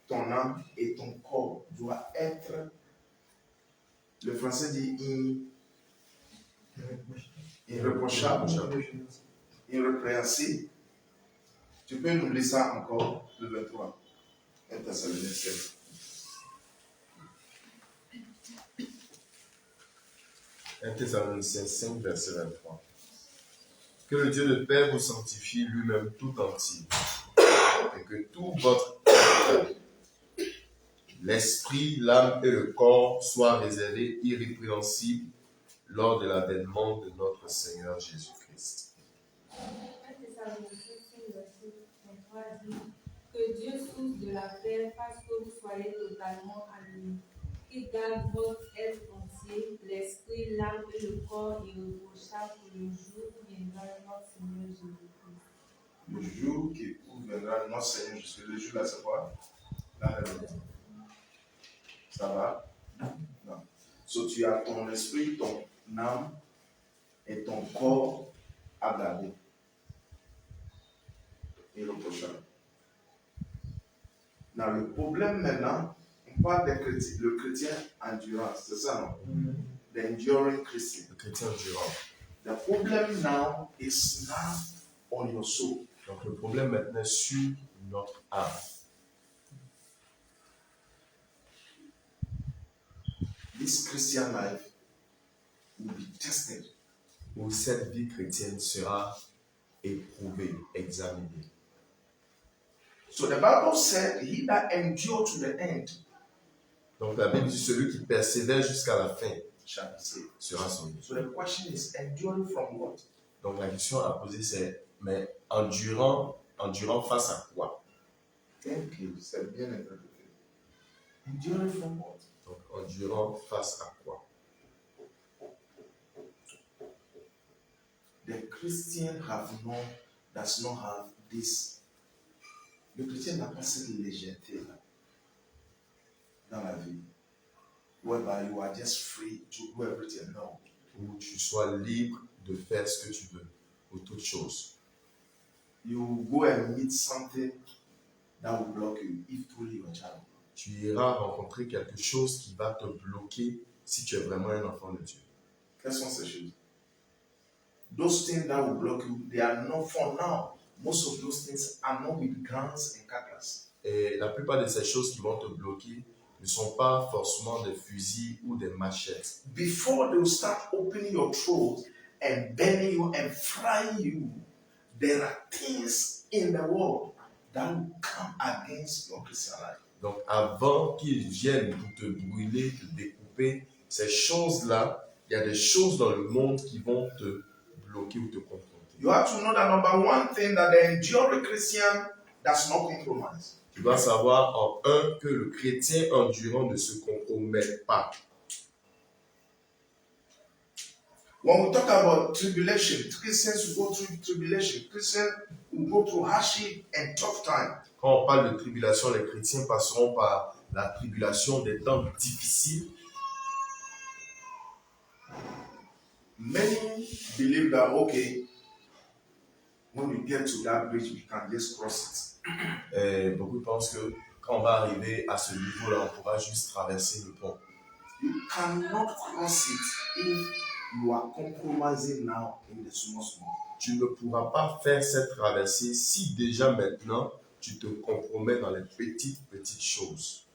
ton âme et ton corps doivent être, le français dit irréprochable, irrépréhensible. Tu peux nous lire ça encore, le 23. 1 Thessaloniciens. Thessaloniciens 5, verset 23. Que le Dieu de paix vous sanctifie lui-même tout entier, et que tout votre être, l'esprit, l'âme et le corps soient réservés irrépréhensibles lors de l'avènement de notre Seigneur Jésus-Christ. 1 Thessaloniciens 5, verset 23 dit que Dieu, source de la paix, fasse que vous soyez totalement à lui, qui garde votre être entier, l'esprit, l'âme et le corps irréprochables pour le jour où viendra notre Seigneur Jésus-Christ. Le jour où viendra notre Seigneur Jésus-Christ, le jour là, c'est quoi? La révélation. Ça va? Non. So, tu as ton esprit, ton âme et ton corps à garder. Irréprochable. Now, le problème maintenant, on parle des chrétiens, le chrétien endurant, c'est ça, non? The enduring Christian. Le chrétien durant. The problem now is now on your soul. Donc le problème maintenant est sur notre âme. This Christian life will be tested. Où cette vie chrétienne sera éprouvée, examinée. So the Bible said, he that endured to the end Donc la Bible dit celui qui persévère jusqu'à la fin shall be saved. sera sauvé. So the question is, enduring from what? Donc la question à poser c'est, mais endurant face à quoi? Thank you, c'est bien interprété. Enduring from what? Donc endurant face à quoi? The Christian does not have this. Le chrétien n'a pas cette légèreté-là dans la vie, whereby you are just free to do everything. No. Où tu sois libre de faire ce que tu veux, pour toutes choses. You go and meet something that will block you if truly you are a child. Tu iras rencontrer quelque chose qui va te bloquer si tu es vraiment un enfant de Dieu. Quelles sont ces choses? Those things that will block you, they are not for now. Most of those things are not with guns and cutlass. Et la plupart de ces choses qui vont te bloquer ne sont pas forcément des fusils ou des machettes. Before they will start opening your throat and burning you and frying you, there are things in the world that will come against your Christian life. Donc avant qu'ils viennent pour te brûler, te découper, ces choses-là, il y a des choses dans le monde qui vont te bloquer ou te confronter. You have to know that number one thing, that the enduring Christian does not compromise. Tu dois savoir en un que le chrétien endurant ne se compromet pas. When we talk about tribulation, Christians will go through tribulation. Christians will go through hardship and tough time. Quand on parle de tribulation, les chrétiens passeront par la tribulation des temps difficiles. Many believe that, okay, when we get to that bridge, we can just cross it. Et beaucoup pensent que quand on va arriver à ce niveau-là, on pourra juste traverser le pont. You cannot cross it if you are compromising now in the small. Tu ne pourras pas faire cette traversée si déjà maintenant tu te compromets dans les petites choses.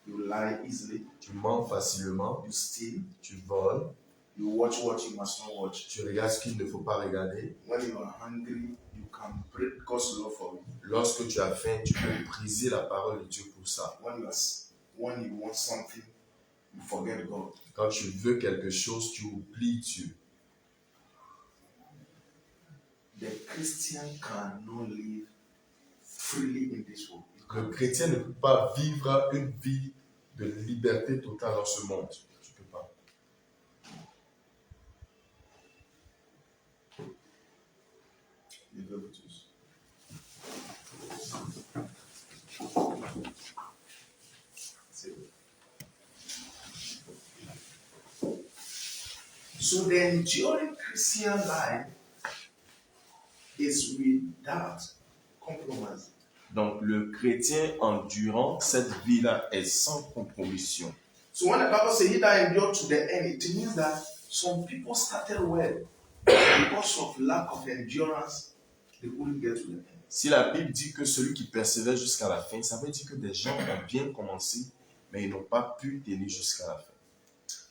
You lie easily. Tu mens facilement, You steal. tu voles, You watch what you must not watch. tu regardes ce qu'il ne faut pas regarder. When you are hungry, you can break God's law for you. Lorsque tu as faim, tu peux briser la parole de Dieu pour ça. When you want something, you forget God. Quand tu veux quelque chose, tu oublies Dieu. The Christian cannot live freely in this world. Le chrétien ne peut pas vivre une vie de liberté totale dans ce monde. Tu ne peux pas. So the enduring Christian life is without compromise. Donc le chrétien endurant, cette vie-là est sans compromission. So when the Bible says he that endured to the end, it means that some people started well. Because of lack of endurance, they couldn't get to the end. Si la Bible dit que celui qui persévère jusqu'à la fin, ça veut dire que des gens ont bien commencé, mais ils n'ont pas pu tenir jusqu'à la fin.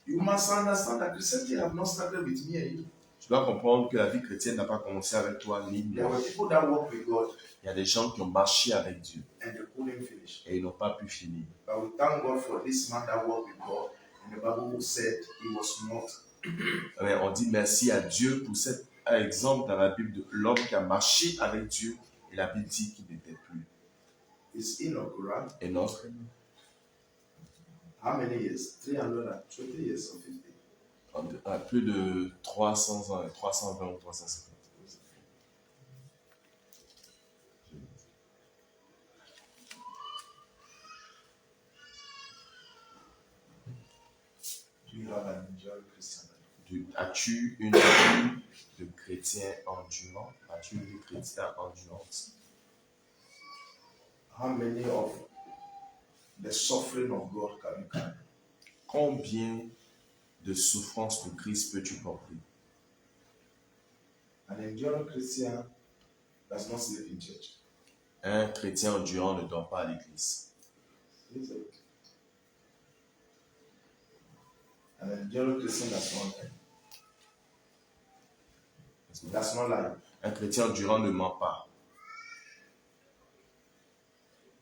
You must understand that Christianity have not started with me and you. Tu dois comprendre que la vie chrétienne n'a pas commencé avec toi ni There moi. were people that walked with God Il y a des gens qui ont marché avec Dieu and they couldn't finish. et ils n'ont pas pu finir. But we thank God for this man that walked with God. And the Bible said he was not. Mais on dit merci à Dieu pour cet exemple dans la Bible de l'homme qui a marché avec Dieu et la Bible dit qu'il n'était plus. It's Enoch, right? Et notre, How many years? 320 years or 50? à plus de 300 ans, 320 ou 350. Do you have an enduring Christian life? As-tu une vie de chrétien endurant? As-tu une vie chrétienne endurante? How many of the suffering of God can you carry? Combien de souffrances de Christ peux-tu porter? An enduring Christian does not sleep in church. Un chrétien endurant ne dort pas à l'église. Is it? An enduring Christian does not lie. Does not lie. Un chrétien endurant ne ment pas.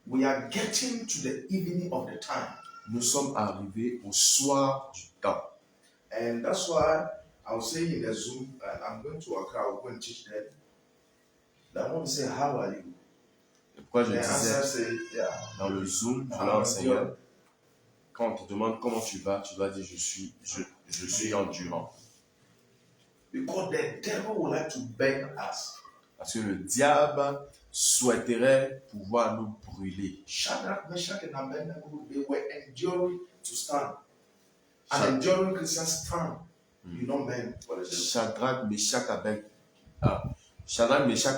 We are getting to the evening of the time. Nous sommes arrivés au soir du temps. And that's why I was saying in the Zoom, I'm going to Accra, I'll go and teach them. I want to say, how are you? Et pourquoi je The answer disais say, yeah. dans le Zoom, je leur enseignais, quand on te demande comment tu vas dire je suis endurant. Because the devil would like to burn us. Parce que le diable souhaiterait pouvoir nous brûler. Shadrach, Meshach, and Abednego, they were enduring to stand. An enduring Christian stand. You know, men, what is it? Shadrach, Meshach,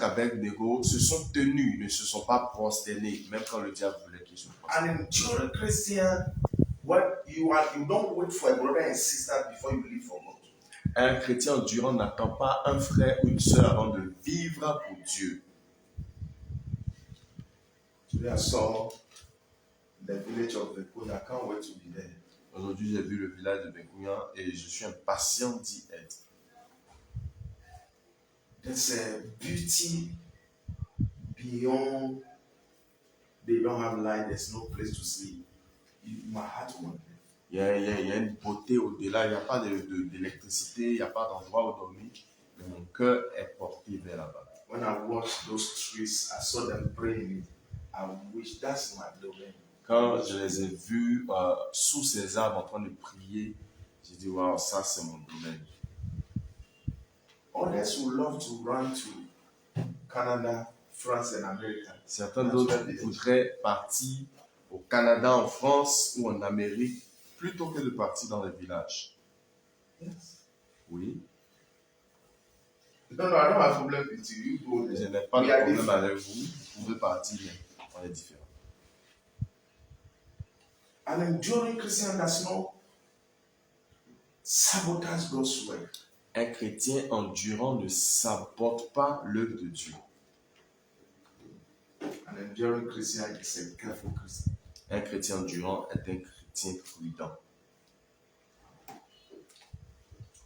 Abednego se sont tenus, ils ne se sont pas prosternés, même quand le diable voulait qu'ils se prosternent. An enduring Christian, what you don't wait for a brother and sister before you live for God. Un chrétien endurant n'attend pas un frère ou une sœur avant de vivre pour Dieu. Today I saw the village of Bekuna. I can't wait to be there. Aujourd'hui, j'ai vu le village de Bekouya et je suis impatient d'y être. There's a beauty beyond. They don't have light. There's no place to sleep. My heart wants. Il y a une beauté au-delà, il n'y a pas d'électricité, il n'y a pas d'endroit où dormir. Mais mon cœur est porté vers là-bas. When I watched those trees, I saw them praying. I wish that's my domain. Quand je les ai vus sous ces arbres en train de prier, j'ai dit, waouh, ça c'est mon domaine. Others would love to run to Canada, France, and America. Certains d'autres voudraient partir au Canada, en France ou en Amérique plutôt que de partir dans les villages. Yes. Oui. No, I don't have a problem with you. You go Je there. n'ai pas de We are problème different. avec vous. Vous pouvez partir, mais on est différents. An enduring Christian does not sabotage God's work. Un chrétien endurant ne sabote pas l'œuvre de Dieu. An enduring Christian is a careful Christian. Un chrétien endurant est un chrétien prudent.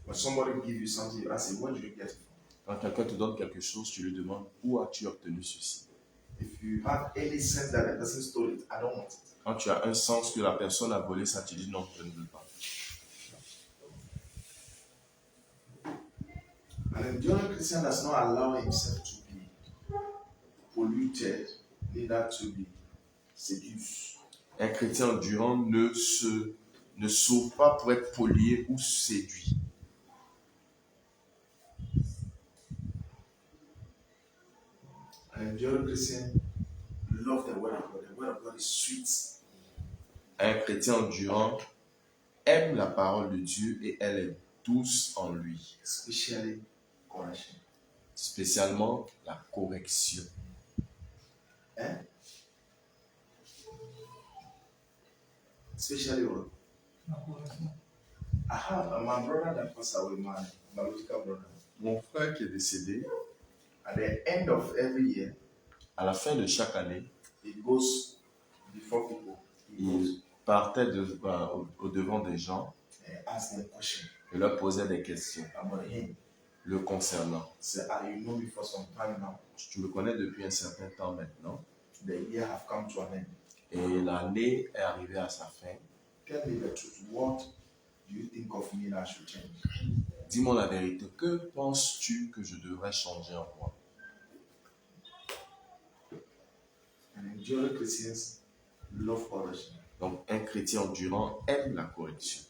When somebody gives you something, you ask him, where did you get it from? Quand quelqu'un te donne quelque chose, tu lui demandes où as-tu obtenu ceci. If you have any sense that the person stole it, I don't want it. Quand tu as un sens que la personne a volé ça, tu dis non, je ne veux pas. An enduring Christian does not allow himself to be polluted, neither to be seduced. Un chrétien endurant ne sauve pas pour être pollué ou séduit. An enduring Christian loves the word of God. The word of God is sweet. Un chrétien endurant aime la parole de Dieu et elle est douce en lui. Especially correction. Spécialement la correction. Especially what? I have my brother that passed away, my biological brother. Mon frère qui est décédé, At the end of every year, à la fin de chaque année, he goes before people. He goes il partait au devant des gens and asks them questions et leur posait des questions about him. le concernant. Say, you know me for some time now. Tu me connais depuis un certain temps maintenant The year have come to an end. et l'année est arrivée à sa fin. Tell me the truth. What do you think of me that I should change? Dis-moi la vérité, que penses-tu que je devrais changer en moi? And enduring Christians love correction. Donc un chrétien endurant aime la correction.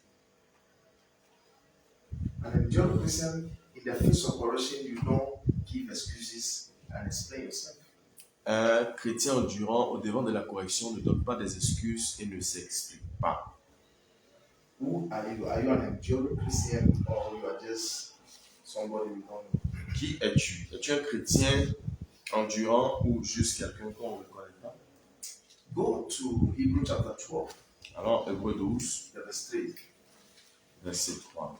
An enduring Christian, in the face of correction, you don't give excuses and explain yourself. Un chrétien endurant au devant de la correction ne donne pas des excuses et ne s'explique pas. Who are you? Are you an enduring Christian or you are just somebody we don't know? Qui es-tu? Es-tu un chrétien endurant ou juste quelqu'un qu'on ne connaît pas? Go to Hebrews chapter 12, Alors, Hébreux 12, verse 3. verset 3.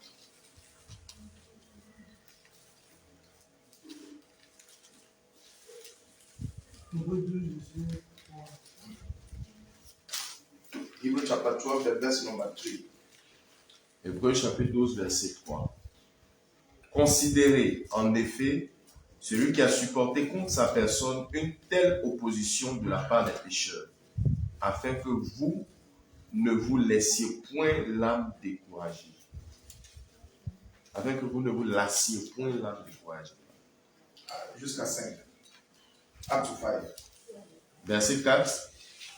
Hebrews chapter 12, the verse number 3. Hébreux chapitre 12, verset 3. Considérez en effet celui qui a supporté contre sa personne une telle opposition de la part des pécheurs, afin que vous ne vous laissiez point l'âme découragée. Afin que vous ne vous lassiez point l'âme découragée. Jusqu'à 5. Up to 5. Verset 4.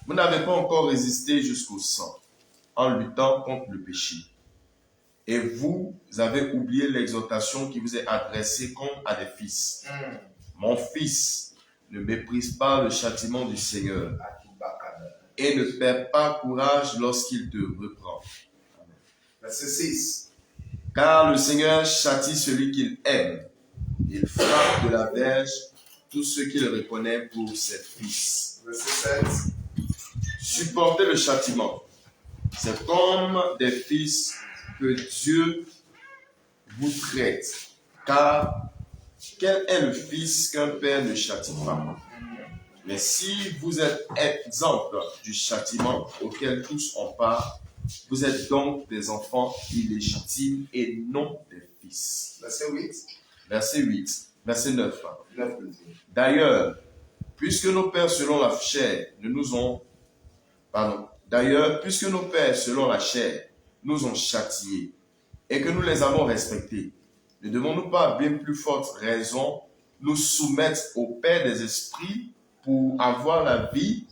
Vous n'avez pas encore résisté jusqu'au sang en luttant contre le péché. Et vous avez oublié l'exhortation qui vous est adressée comme à des fils. Mon fils, ne méprise pas le châtiment du Seigneur et ne perds pas courage lorsqu'il te reprend. Verset 6. Car le Seigneur châtie celui qu'il aime. Il frappe de la verge tous ceux qu'il reconnaît pour ses fils. Verset 7. Supportez le châtiment. C'est comme des fils que Dieu vous traite. Car quel est le fils qu'un père ne châtie pas? Mais si vous êtes exemple du châtiment auquel tous ont part, vous êtes donc des enfants illégitimes et non des fils. Verset 8. Verset 8. Verset 9. 9. D'ailleurs, puisque nos pères selon la chair puisque nos pères selon la chair nous ont châtiés et que nous les avons respectés, ne devons-nous pas à bien plus forte raison nous soumettre au Père des esprits pour avoir la vie?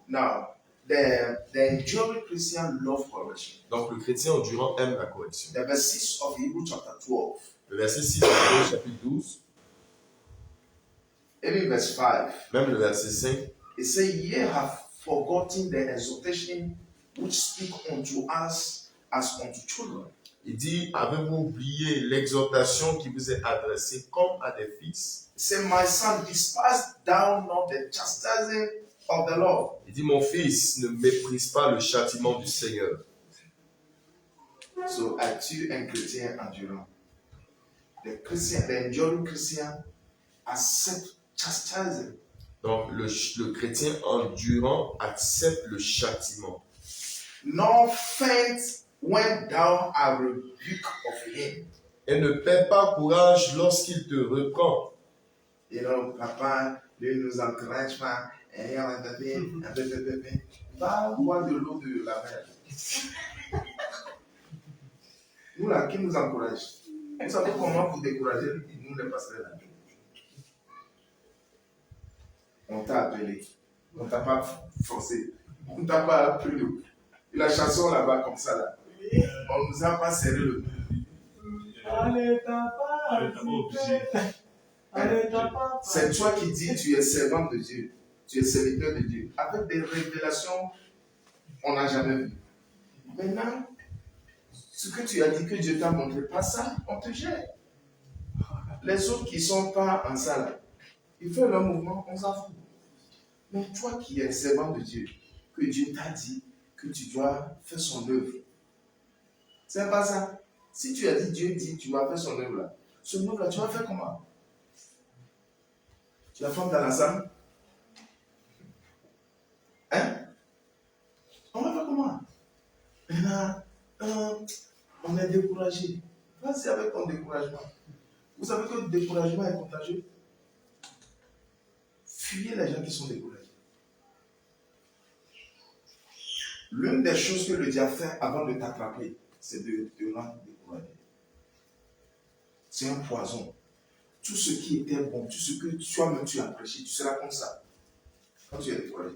Now, the enduring Christian love correction. Donc le chrétien endurant aime la correction. The verse 6 of Hebrews chapter 12. Le verset 6 de Hébreux chapitre 12, Even verse 5. même le verset 5, It says, ye have forgotten the exhortation which speak unto us as unto children. il dit, avez-vous oublié l'exhortation qui vous est adressée comme à des fils? It says, my son, despise thou not the chastising of the Lord. Il dit, mon fils, ne méprise pas le châtiment du Seigneur. So, es-tu un chrétien endurant? Les enduring Christians accept chastising. Donc, le chrétien endurant accepte le châtiment. Nor faint when thou art rebuked of him. Et ne perds pas courage lorsqu'il te reprend. You know, papa, lui nous encourage pas. Va boire de l'eau de la mer. Nous là, qui nous encourage? Vous savez comment vous décourager nous les pasteurs là? On t'a appelé. On t'a pas forcé. On t'a pas appelé. La chanson là-bas comme ça là. On nous a pas serré le dos. Allez, t'as pas obligé. Allez, t'as pas. C'est toi qui dis tu es servant de Dieu. Tu es serviteur de Dieu. Avec des révélations, on n'a jamais vu. Maintenant, ce que tu as dit que Dieu t'a montré, pas ça, on te gère. Les autres qui ne sont pas en salle, ils font leur mouvement, on s'en fout. Mais toi qui es servant de Dieu, que Dieu t'a dit que tu dois faire son œuvre, c'est pas ça. Si tu as dit, Dieu dit, tu vas faire son œuvre là, son œuvre là, tu vas faire comment? Tu la formes dans la salle? Hein? On va faire comment? Maintenant, on est découragé. Vas-y avec ton découragement. Vous savez que le découragement est contagieux? Fuyez les gens qui sont découragés. L'une des choses que le diable fait avant de t'attraper, c'est de te rendre découragé. C'est un poison. Tout ce qui était bon, tout ce que toi-même tu as prêché, tu seras comme ça. Quand tu es découragé.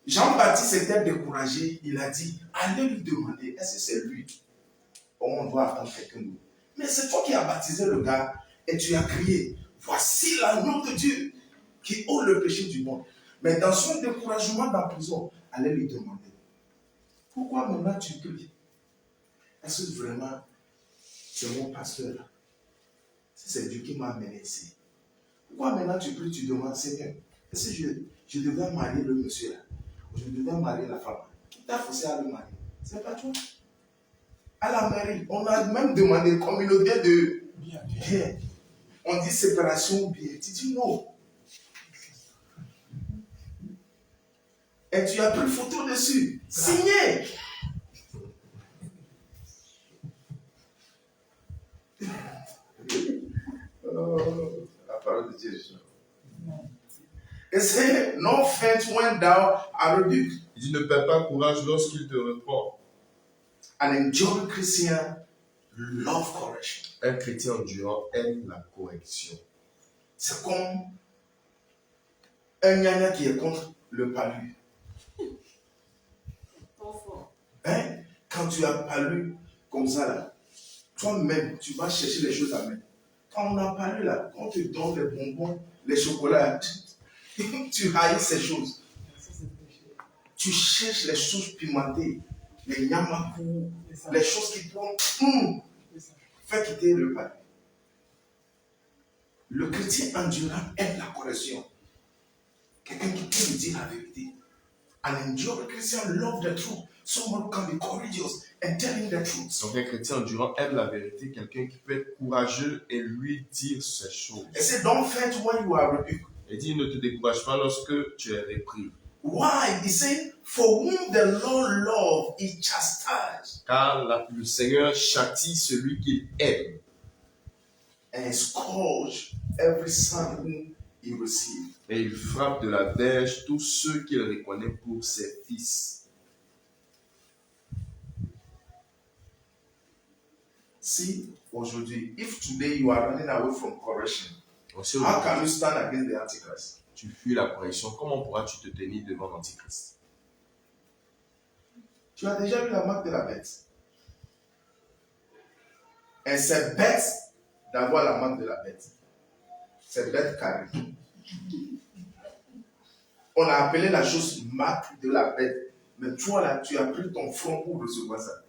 Jean-Baptiste était découragé, il a dit, allez lui demander, est-ce que c'est lui? On doit attendre quelqu'un d'autre. Mais c'est toi qui as baptisé le gars et tu as crié, voici l'agneau de Dieu qui ôte le péché du monde. Mais dans son découragement dans la prison, allez lui demander, pourquoi maintenant tu cries? Est-ce que vraiment c'est mon pasteur là? Si c'est Dieu qui m'a amené ici. Pourquoi maintenant tu pries, tu demandes, Seigneur, est-ce que je devais marier le monsieur là? Ou je devais marier la femme? Qui t'a forcé à le marier? C'est pas toi. À la mairie, on a même demandé communauté de bien. On dit séparation ou bien. Tu dis non. Et tu as pris photo dessus. Signé. La parole de Dieu. Et c'est no faint when thou art rebuked. Il dit ne perds pas courage lorsqu'il te reprend. An enduring Christian love correction. Un chrétien endurant aime la correction. C'est comme un gnagna qui est contre le palu. Hein? Quand tu as palu comme ça là, toi-même, tu vas chercher les choses à mettre. Quand on a palu là, quand on te donne les bonbons, les chocolats, tu haïs ces choses. Tu cherches les choses pimentées, les yamakou, les choses qui pourront faire quitter le palu. Le chrétien endurant aime la correction. Quelqu'un qui peut lui dire la vérité. An enduring Christian love the truth. Someone who can be courageous and telling the truth. Donc un chrétien endurant aime la vérité, quelqu'un qui peut être courageux et lui dire ces choses. He said, don't faint when you are rebuked. Il dit ne te décourage pas lorsque tu es repris. Why? He said, for whom the Lord love is chastised. Car le Seigneur châtie celui qu'il aime. And scourge every son whom he received. Et il frappe de la verge tous ceux qu'il reconnaît pour ses fils. See, aujourd'hui, if today you are running away from correction, Aussi, how can you stand against the Antichrist? tu fuis la correction, comment pourras-tu te tenir devant l'Antichrist? Tu as déjà vu la marque de la bête. Et c'est bête d'avoir la marque de la bête. C'est bête carré. On a appelé la chose marque de la bête. Mais toi là, tu as pris ton front pour recevoir ça.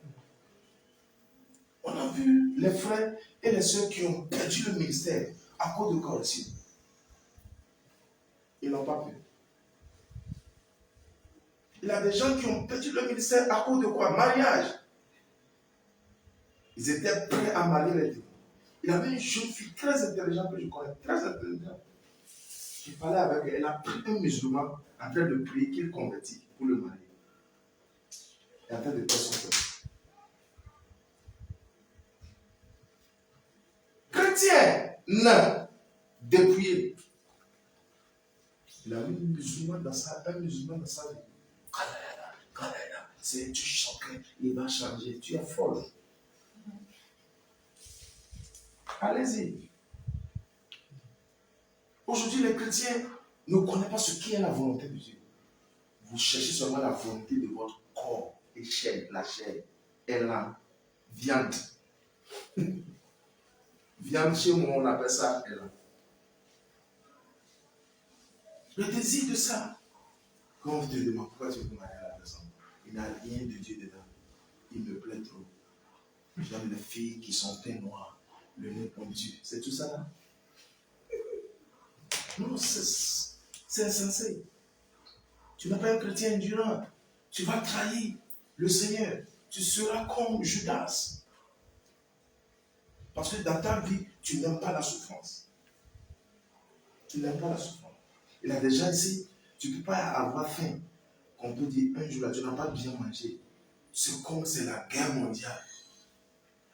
On a vu les frères et les sœurs qui ont perdu le ministère à cause de correction. Ils n'ont pas pu. Il y a des gens qui ont perdu le ministère à cause de quoi? Mariage. Ils étaient prêts à marier les démons. Il y avait une jeune fille très intelligente que je connais, très intelligente. Je parlais avec elle, elle a pris un musulman en train de prier qu'il convertit pour le marier. Elle est en train de faire son père. Chrétien, non, dépouillé. Il a mis un musulman dans sa vie. C'est tu choqué, il va changer, tu es folle. Allez-y. Aujourd'hui, les chrétiens ne connaissent pas ce qu'est la volonté de Dieu. Vous cherchez seulement la volonté de votre corps et chair, la chair et la viande. Viande, chez moi, on appelle ça élan. Le désir de ça. Quand on te demande pourquoi tu veux marier à la personne, il n'a rien de Dieu dedans. Il me plaît trop. J'aime les filles qui sont teint noir, le nez pointu. C'est tout ça là? Non, c'est insensé. Tu n'es pas un chrétien endurant. Tu vas trahir le Seigneur. Tu seras comme Judas. Parce que dans ta vie, tu n'aimes pas la souffrance. Tu n'aimes pas la souffrance. Il a déjà dit, tu ne peux pas avoir faim. Qu'on peut dire un jour là, tu n'as pas bien mangé. C'est comme c'est la guerre mondiale.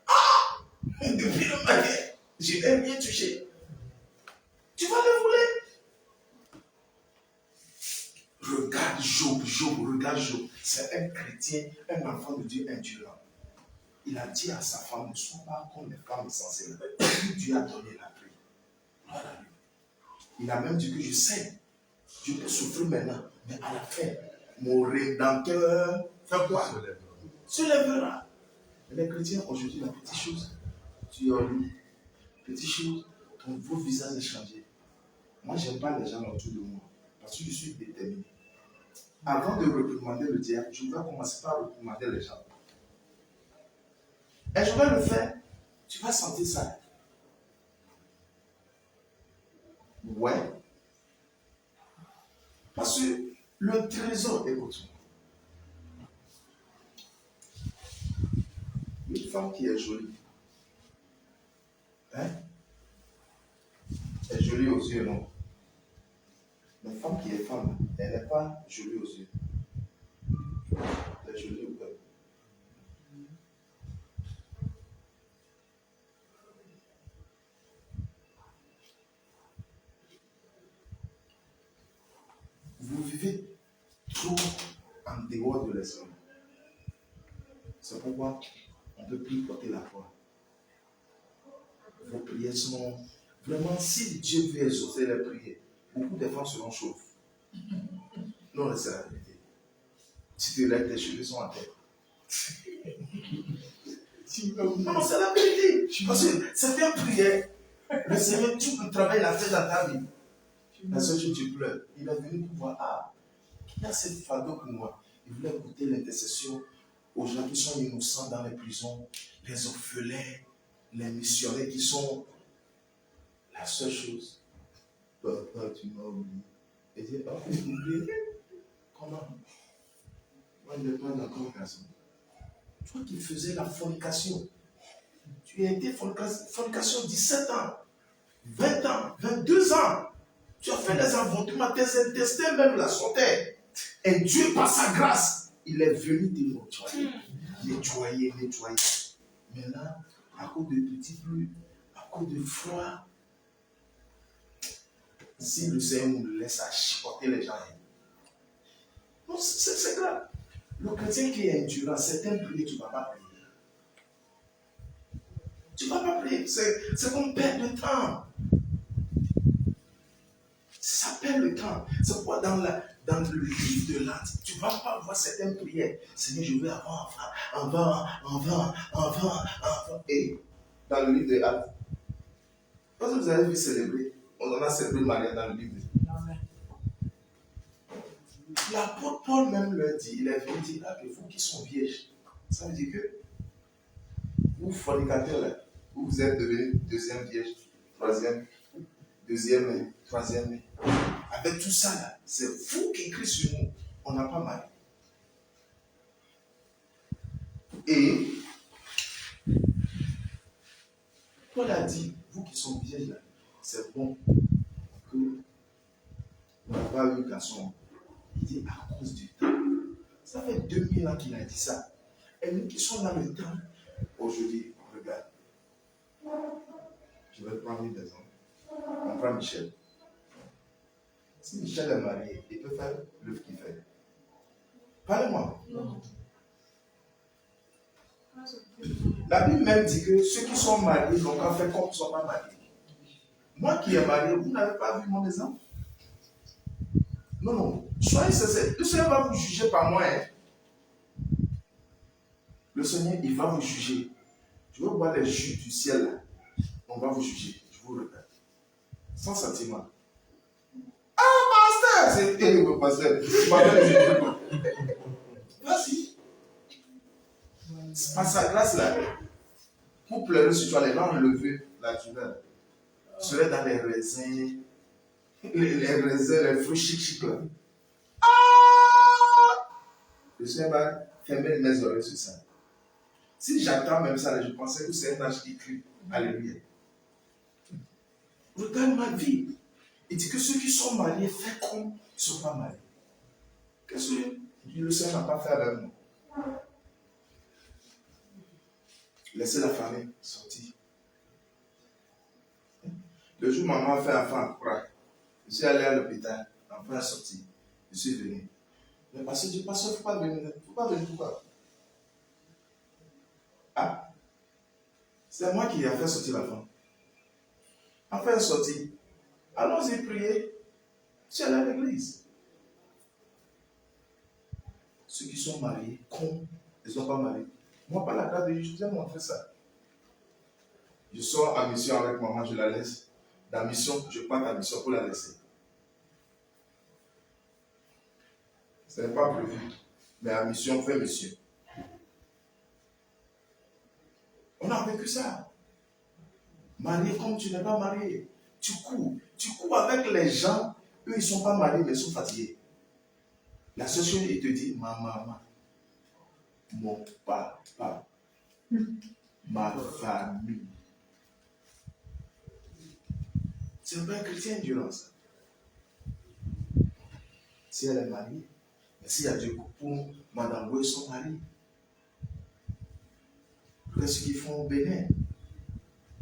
Ah! Depuis le matin, je n'ai rien touché. Tu vas le voler. Regarde Job, regarde Job. C'est un chrétien, un enfant de Dieu endurant. Il a dit à sa femme, ne sois pas comme les femmes essentielles. Dieu a donné la pluie. Voilà. Il a même dit que je sais, je peux souffrir maintenant, mais à la fin, mon rédempteur fait quoi? Se lèvera. Les chrétiens, aujourd'hui, la petite chose, tu es en lui. Petite chose, vos visages est changé. Moi, je n'aime pas les gens autour de moi, parce que je suis déterminé. Avant de réprimander le diable, je vais commencer par réprimander les gens. Et je vais le faire. Tu vas sentir ça. Ouais. Parce que le trésor, écoute-moi. Une femme qui est jolie. Hein? Elle est jolie aux yeux, non? Une femme qui est femme, elle n'est pas jolie aux yeux. Elle est jolie au cœur. Vous vivez trop en dehors de l'esprit. C'est pourquoi on ne peut plus porter la foi. Vos prières sont vraiment, si Dieu veut exaucer les prières, beaucoup de femmes seront chauves. Non, c'est la vérité. Si tu lèves tes cheveux sont en tête. Non, c'est la vérité. Parce que certaines prières, le Seigneur, tout le travail l'a fait dans ta vie. La seule chose, tu pleures. Il est venu pour voir, ah, il a cette fardeau pour moi. Il voulait écouter l'intercession aux gens qui sont innocents dans les prisons, les orphelins, les missionnaires qui sont la seule chose. Papa, tu m'as oublié. Et dit, oh, oublié. Comment? Moi, je n'ai pas d'accord, garçon. Toi qui faisais la fornication, tu as été fornication 17 ans, 20 ans, 22 ans. Tu as fait des avortements, tes intestins même la sautaient. Et Dieu, par sa grâce, il est venu te nettoyer. Maintenant, à cause de petites pluies, à cause de froid, si le Seigneur nous laisse à chipoter les gens, non, c'est grave. Le chrétien qui est endurant, certaines prières, tu ne vas pas prier. Tu ne vas pas prier. C'est comme perdre le temps. Ça perd le temps. C'est pourquoi dans le livre de l'acte, tu ne vas pas voir certaines prières. Seigneur, je veux avoir enfant. Et dans le livre de l'acte, quand vous avez vu célébrer, on en a célébré Maria dans le livre de l'acte. L'apôtre Paul même leur dit, il est venu dire, que vous qui sont vierges, ça veut dire que vous fornicateurs là, vous êtes devenus deuxième vierge, troisième. Avec tout ça là, c'est vous qui écrivez sur nous. On n'a pas mal. Et Paul a dit, vous qui sont vieilles là, c'est bon que vous n'avez pas eu garçon. Il dit à cause du temps. Ça fait 2000 ans qu'il a dit ça. Et nous qui sommes dans le temps, aujourd'hui, regarde. Je vais prendre une exemple. On prend Michel. Si Michel est marié, il peut faire l'œuvre qu'il fait. Parlez-moi. Non. La Bible même dit que ceux qui sont mariés n'ont qu'à faire comme ils ne sont pas mariés. Moi qui est marié, vous n'avez pas vu mon exemple? Non, non. Soyez sincères. Le Seigneur va vous juger par moi. Hein. Le Seigneur, il va vous juger. Je veux voir les juges du ciel là. On va vous juger. Je vous regarde. Sans sentiment. Ah, pasteur! C'est terrible, pasteur. Vas-y. Par sa grâce là, pour pleurer sur toi, les gens enlever la douleur. Serait dans les raisins, les raisins, les fruits chic là. Ah! Le Seigneur va fermer mes oreilles sur ça. Si j'attends même ça, je pensais que c'est un ange qui crie. Alléluia. Regarde ma vie. Il dit que ceux qui sont mariés, font comme ils ne sont pas mariés. Qu'est-ce que le Seigneur n'a pas fait avec moi? Laissez la famille sortir. Le jour où maman a fait enfant à croire, je suis allé à l'hôpital, l'enfant est sorti. Je suis venu. Mais parce que Dieu, pasteur, il ne faut pas venir. Il ne faut pas venir pourquoi? Ah, c'est moi qui ai fait sortir l'enfant. L'enfant est sorti. Allons-y prier. Je suis allé à l'église. Ceux qui sont mariés, comme ils ne sont pas mariés. Moi, par la grâce de Dieu, je vous ai montré ça. Je sors en mission avec maman, je la laisse. Dans mission, je pars en mission pour la laisser. Ce n'est pas prévu. Mais en mission, on fait mission. On a vécu ça. Marié comme tu n'es pas marié. Tu cours. Tu cours avec les gens. Eux, ils ne sont pas mariés, mais ils sont fatigués. La seule chose, il te dit, ma maman, mon papa, ma famille. C'est pas un chrétien durant ça. Si elle est mariée, mais s'il y a Dieu pour Madame Boy, son mari, qu'est-ce qu'ils font au Bénin?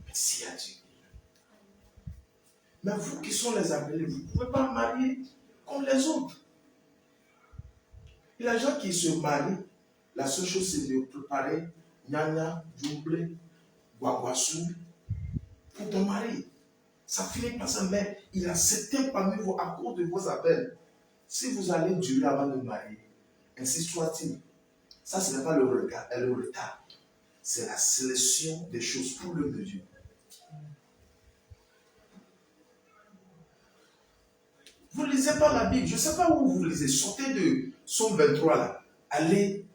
Mais s'il y a Dieu. Mais vous qui sont les appelés, vous ne pouvez pas marier comme les autres. Il y a des gens qui se marient, la seule chose c'est de préparer Nyanya, Djoublé, Guaguassou pour ton mari. Ça finit par ça, mais il y a certains parmi vous, à cause de vos appels, si vous allez durer avant de marier, ainsi soit-il. Ça, ce n'est pas le retard. C'est la sélection des choses pour l'œuvre de Dieu. Vous ne lisez pas la Bible. Je ne sais pas où vous lisez. Sortez de Psaume 23 là. Allez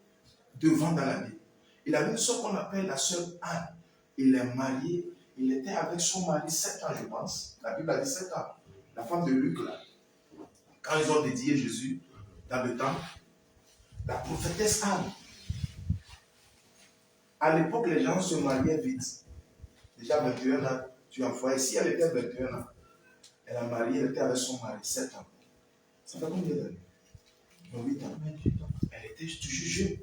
devant dans la Bible. Il avait une soeur qu'on appelle la sœur Anne. Il est marié. Il était avec son mari 7 ans, je pense. La Bible a dit 7 ans. La femme de Luc là. Quand ils ont dédié Jésus dans le temple, la prophétesse Anne. À l'époque, les gens se mariaient vite. Déjà 21 ans, tu as envoyé. Si elle était 21 ans, elle a marié, elle était avec son mari 7 ans. Ça fait combien d'années? 8 ans. Elle était toujours jeune.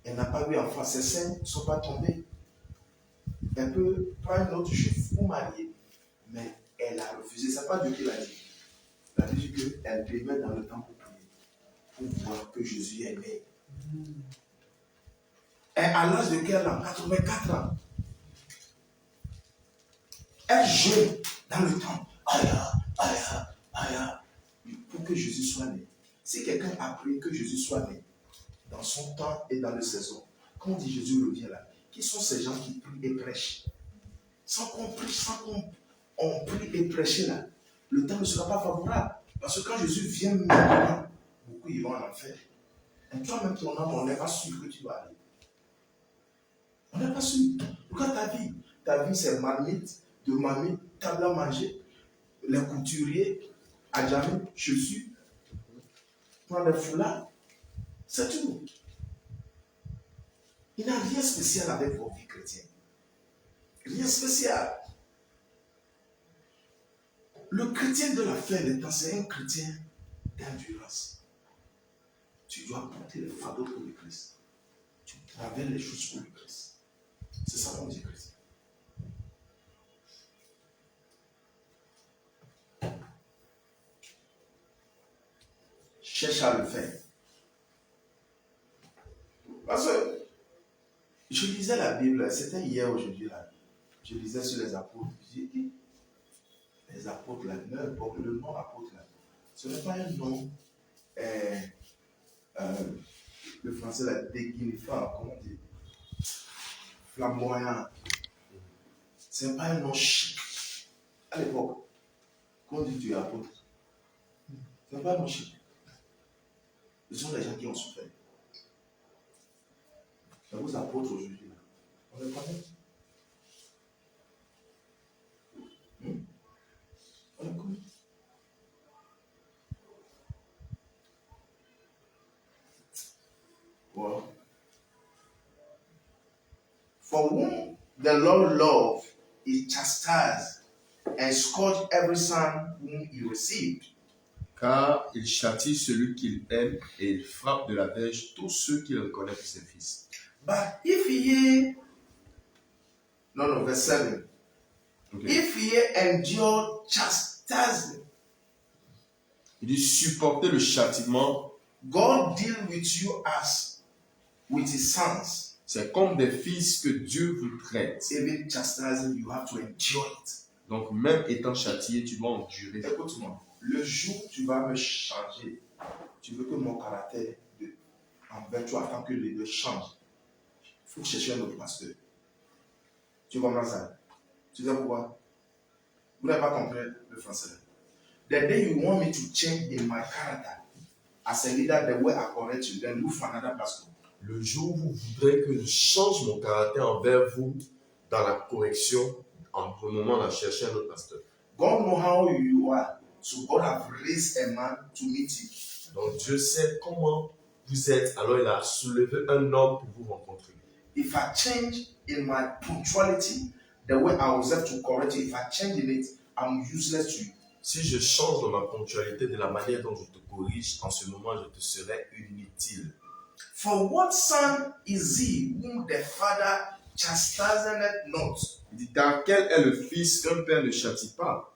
Elle n'a pas eu enfant. Ses seins ne sont pas tombés. Elle peut prendre une autre juif pour marier. Mais elle a refusé. Ce n'est pas Dieu qui l'a dit. Elle a dit qu'elle devait dans le temps pour prier. Pour voir que Jésus est né. Et à l'âge de quel an? 84 ans. Elle jeûne dans le temps. Pour que Jésus soit né. Si quelqu'un a prié que Jésus soit né, dans son temps et dans le saison, quand on dit Jésus revient là, qui sont ces gens qui prient et prêchent? Sans qu'on prie, sans qu'on prie et prêche là, le temps ne sera pas favorable. Parce que quand Jésus vient maintenant, beaucoup ils vont en enfer. Et toi-même, ton âme, on n'est pas sûr que tu vas aller. On n'est pas sûr. Regarde ta vie c'est marmite, de mamie, table à manger, les couturiers, à jamais, chaussures, prendre les foulards, c'est tout. Il n'y a rien de spécial avec vos vies chrétiennes. Rien de spécial. Le chrétien de la fin des temps, c'est un chrétien d'endurance. Tu dois porter le fardeau pour le Christ. Tu traverses les choses pour le Christ. C'est ça qu'on dit chrétien. Cherche à le faire. Parce que je lisais la Bible, c'était hier, aujourd'hui, là. Je lisais sur les apôtres. J'ai dit, les apôtres, là, le nom apôtre, là, ce n'est pas un nom, le français, là, déguignifant, comment on dit, flamboyant. Ce n'est pas un nom chic. À l'époque, quand on dit tu es apôtre, ce n'est pas un nom chic. Ce sont les gens qui ont souffert. Mais vos apôtres aujourd'hui, là, on les connaît. On les connaît. Wow. For whom the Lord loved, he chastised and scourged every son whom he received. Car il châtie celui qu'il aime et il frappe de la verge tous ceux qui le connaissent pour ses fils. But if ye, verse 7. Okay. If ye endure chastisement, Il dit supporter le châtiment, God deal with you as with his sons. c'est comme des fils que Dieu vous traite. Even chastising, you have to endure it. Donc même étant châtié, tu dois endurer. Écoute-moi, le jour où tu vas me changer, tu veux que mon caractère envers toi, en tant que leader, change. Il faut chercher un autre pasteur. Tu comprends ça? Tu sais pourquoi? Vous n'avez pas compris le français. The day you want me to change in my character, as a leader, the way I correct you, then look for another pastor. Le jour où vous voudrez que je change mon caractère envers vous dans la correction, en ce moment, on a cherché un autre pasteur. God knows how you are, so God have raised a man to meet you. Donc Dieu sait comment vous êtes, alors il a soulevé un homme pour vous rencontrer. If I change in my punctuality, the way I was able to correct you, if I change in it, I'm useless to you. Si je change dans ma ponctualité, de la manière dont je te corrige, en ce moment, je te serai inutile. For what son is he whom the father chastiseth not? Il dit, car quel est le fils qu'un père ne châtie pas?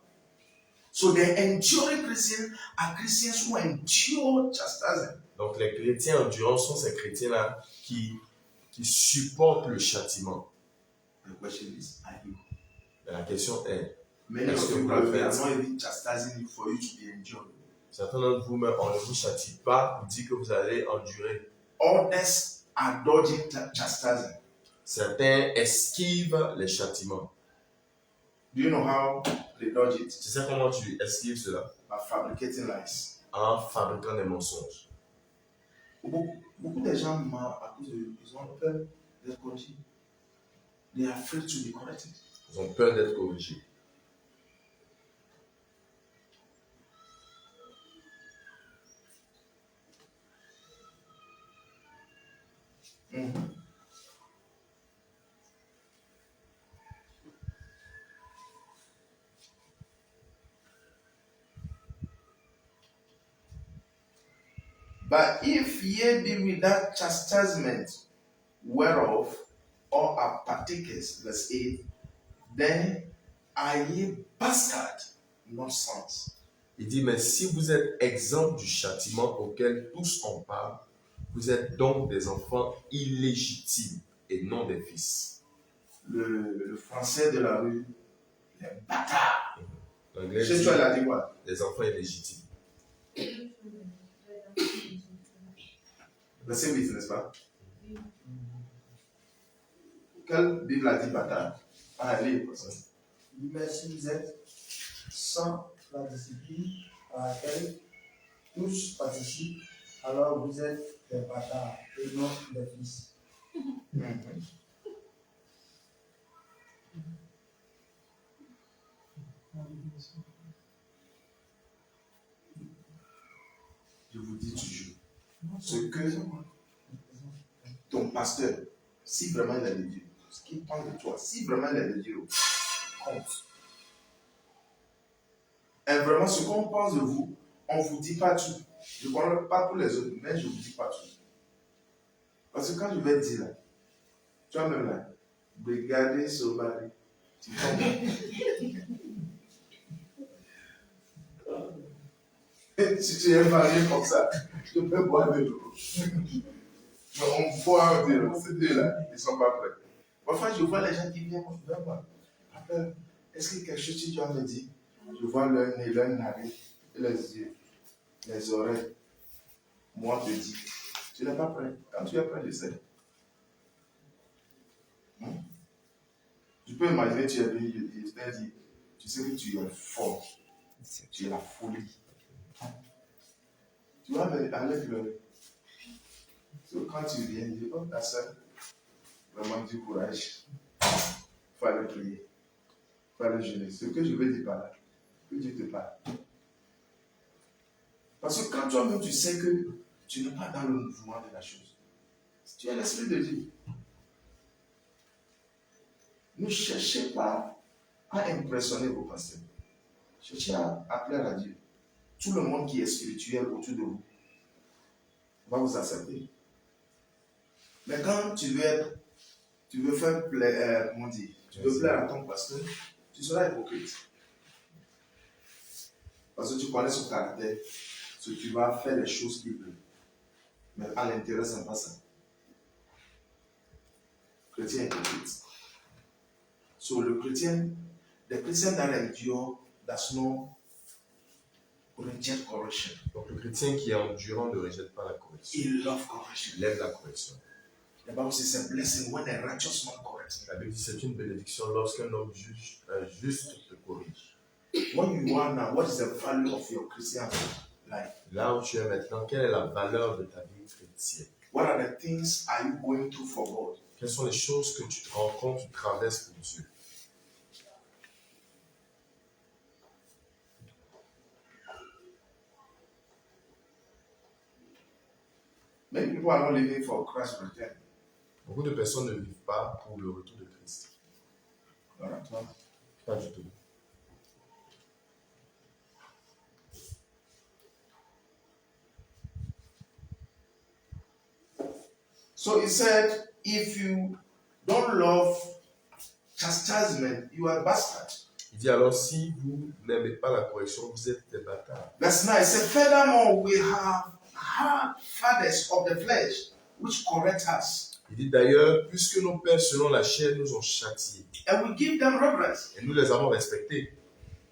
So the enduring Christians are Christians who endure chastisement. Donc les chrétiens endurants sont ces chrétiens-là qui supportent le châtiment. The question is, are you? Et la question est, Many est-ce of que you vous are le faites? not even chastising you for you to be endured. Certains d'entre vous, même, on ne vous châtie pas, vous dit que vous allez endurer. Others are dodging chastising. Certains esquivent les châtiments. Do you know how they dodge it? Tu sais comment tu esquives cela? By fabricating lies. En fabriquant des mensonges. Beaucoup de gens mentent à cause ils ont peur d'être corrigés. They are afraid to be corrected. Ils ont peur d'être corrigés. Mm-hmm. But if ye be without chastisement, whereof all are partakers, verse 8, then are ye bastard, not sons. Il dit, mais si vous êtes exempts du châtiment auquel tous on parle, vous êtes donc des enfants illégitimes et non des fils. Le français de la rue, les bâtards. L'anglais Chez dit, toi, il a dit quoi? des enfants illégitimes. Verset 8, n'est-ce pas? Quelle Bible a dit bâtard? Ah, allez, quoi ça. Mais si vous êtes sans la discipline à laquelle tous participent, alors vous êtes des bâtards et non des fils. Mm-hmm. Je vous dis toujours, ce que ton pasteur, si vraiment il a de Dieu, ce qu'ils pensent de toi, si vraiment les de Dieu compte. Et vraiment, ce qu'on pense de vous, on ne vous dit pas tout. Je ne parle pas pour les autres, mais je ne vous dis pas tout. Parce que quand je vais dire là, toi-même là, regardez ce mari, tu comprends. Si tu es marié comme ça, je peux boire de l'eau. Mais on boit de l'eau. Ces deux-là, ils ne sont pas prêts. Parfois, je vois les gens qui viennent vers moi. Après, est-ce qu'il y a quelque chose que tu dois me dire? Je vois leur nez, leur narine, les yeux, les oreilles. Moi, je te dis, tu n'es pas prêt. Quand tu es prêt, je sais. Tu peux imaginer, tu es venu, je t'ai dit, tu sais que tu es fort. Tu es la folie. Tu vas aller pleurer. Quand tu viens, tu dis, oh, ta soeur, vraiment du courage. Il faut aller prier. Il faut aller jeûner. Ce que je veux dire par là, que Dieu te parle. Parce que quand toi-même tu sais que tu n'es pas dans le mouvement de la chose, tu es l'Esprit de Dieu. Ne cherchez pas à impressionner vos pasteurs. Cherchez à plaire à Dieu. Tout le monde qui est spirituel autour de vous va vous accepter. Mais quand tu veux faire plaire, comment dire, tu veux plaire à ton pasteur, tu seras hypocrite. Parce que tu connais son caractère, que tu vas faire les choses qu'il veut. Mais à l'intérieur, ce n'est pas ça. Le chrétien est hypocrite. So the Christian that endure does not reject correction. Donc le chrétien qui est endurant ne rejette pas la correction. He loves correction. Il aime la correction. The Bible says it's a blessing when a righteous man corrects. La Bible dit c'est une bénédiction lorsqu'un homme juste te corrige. What you are now, what is the value of your Christian life? Là où tu es maintenant, quelle est la valeur de ta vie chrétienne? What are the things are you going through for God? Quelles sont les choses que tu rencontres, tu traverses pour Dieu? Many people are not living for Christ's return. Beaucoup de personnes ne vivent pas pour le retour de Christ. Voilà, toi. Pas du tout. So he said, if you don't love chastisement, you are a bastard. Il dit alors, si vous n'aimez pas la correction, vous êtes des bâtards. Verse 9 says, furthermore, we have fathers of the flesh, which correct us. Il dit d'ailleurs, puisque nos pères selon la chair nous ont châtiés, And we give them reverence. et nous les avons respectés.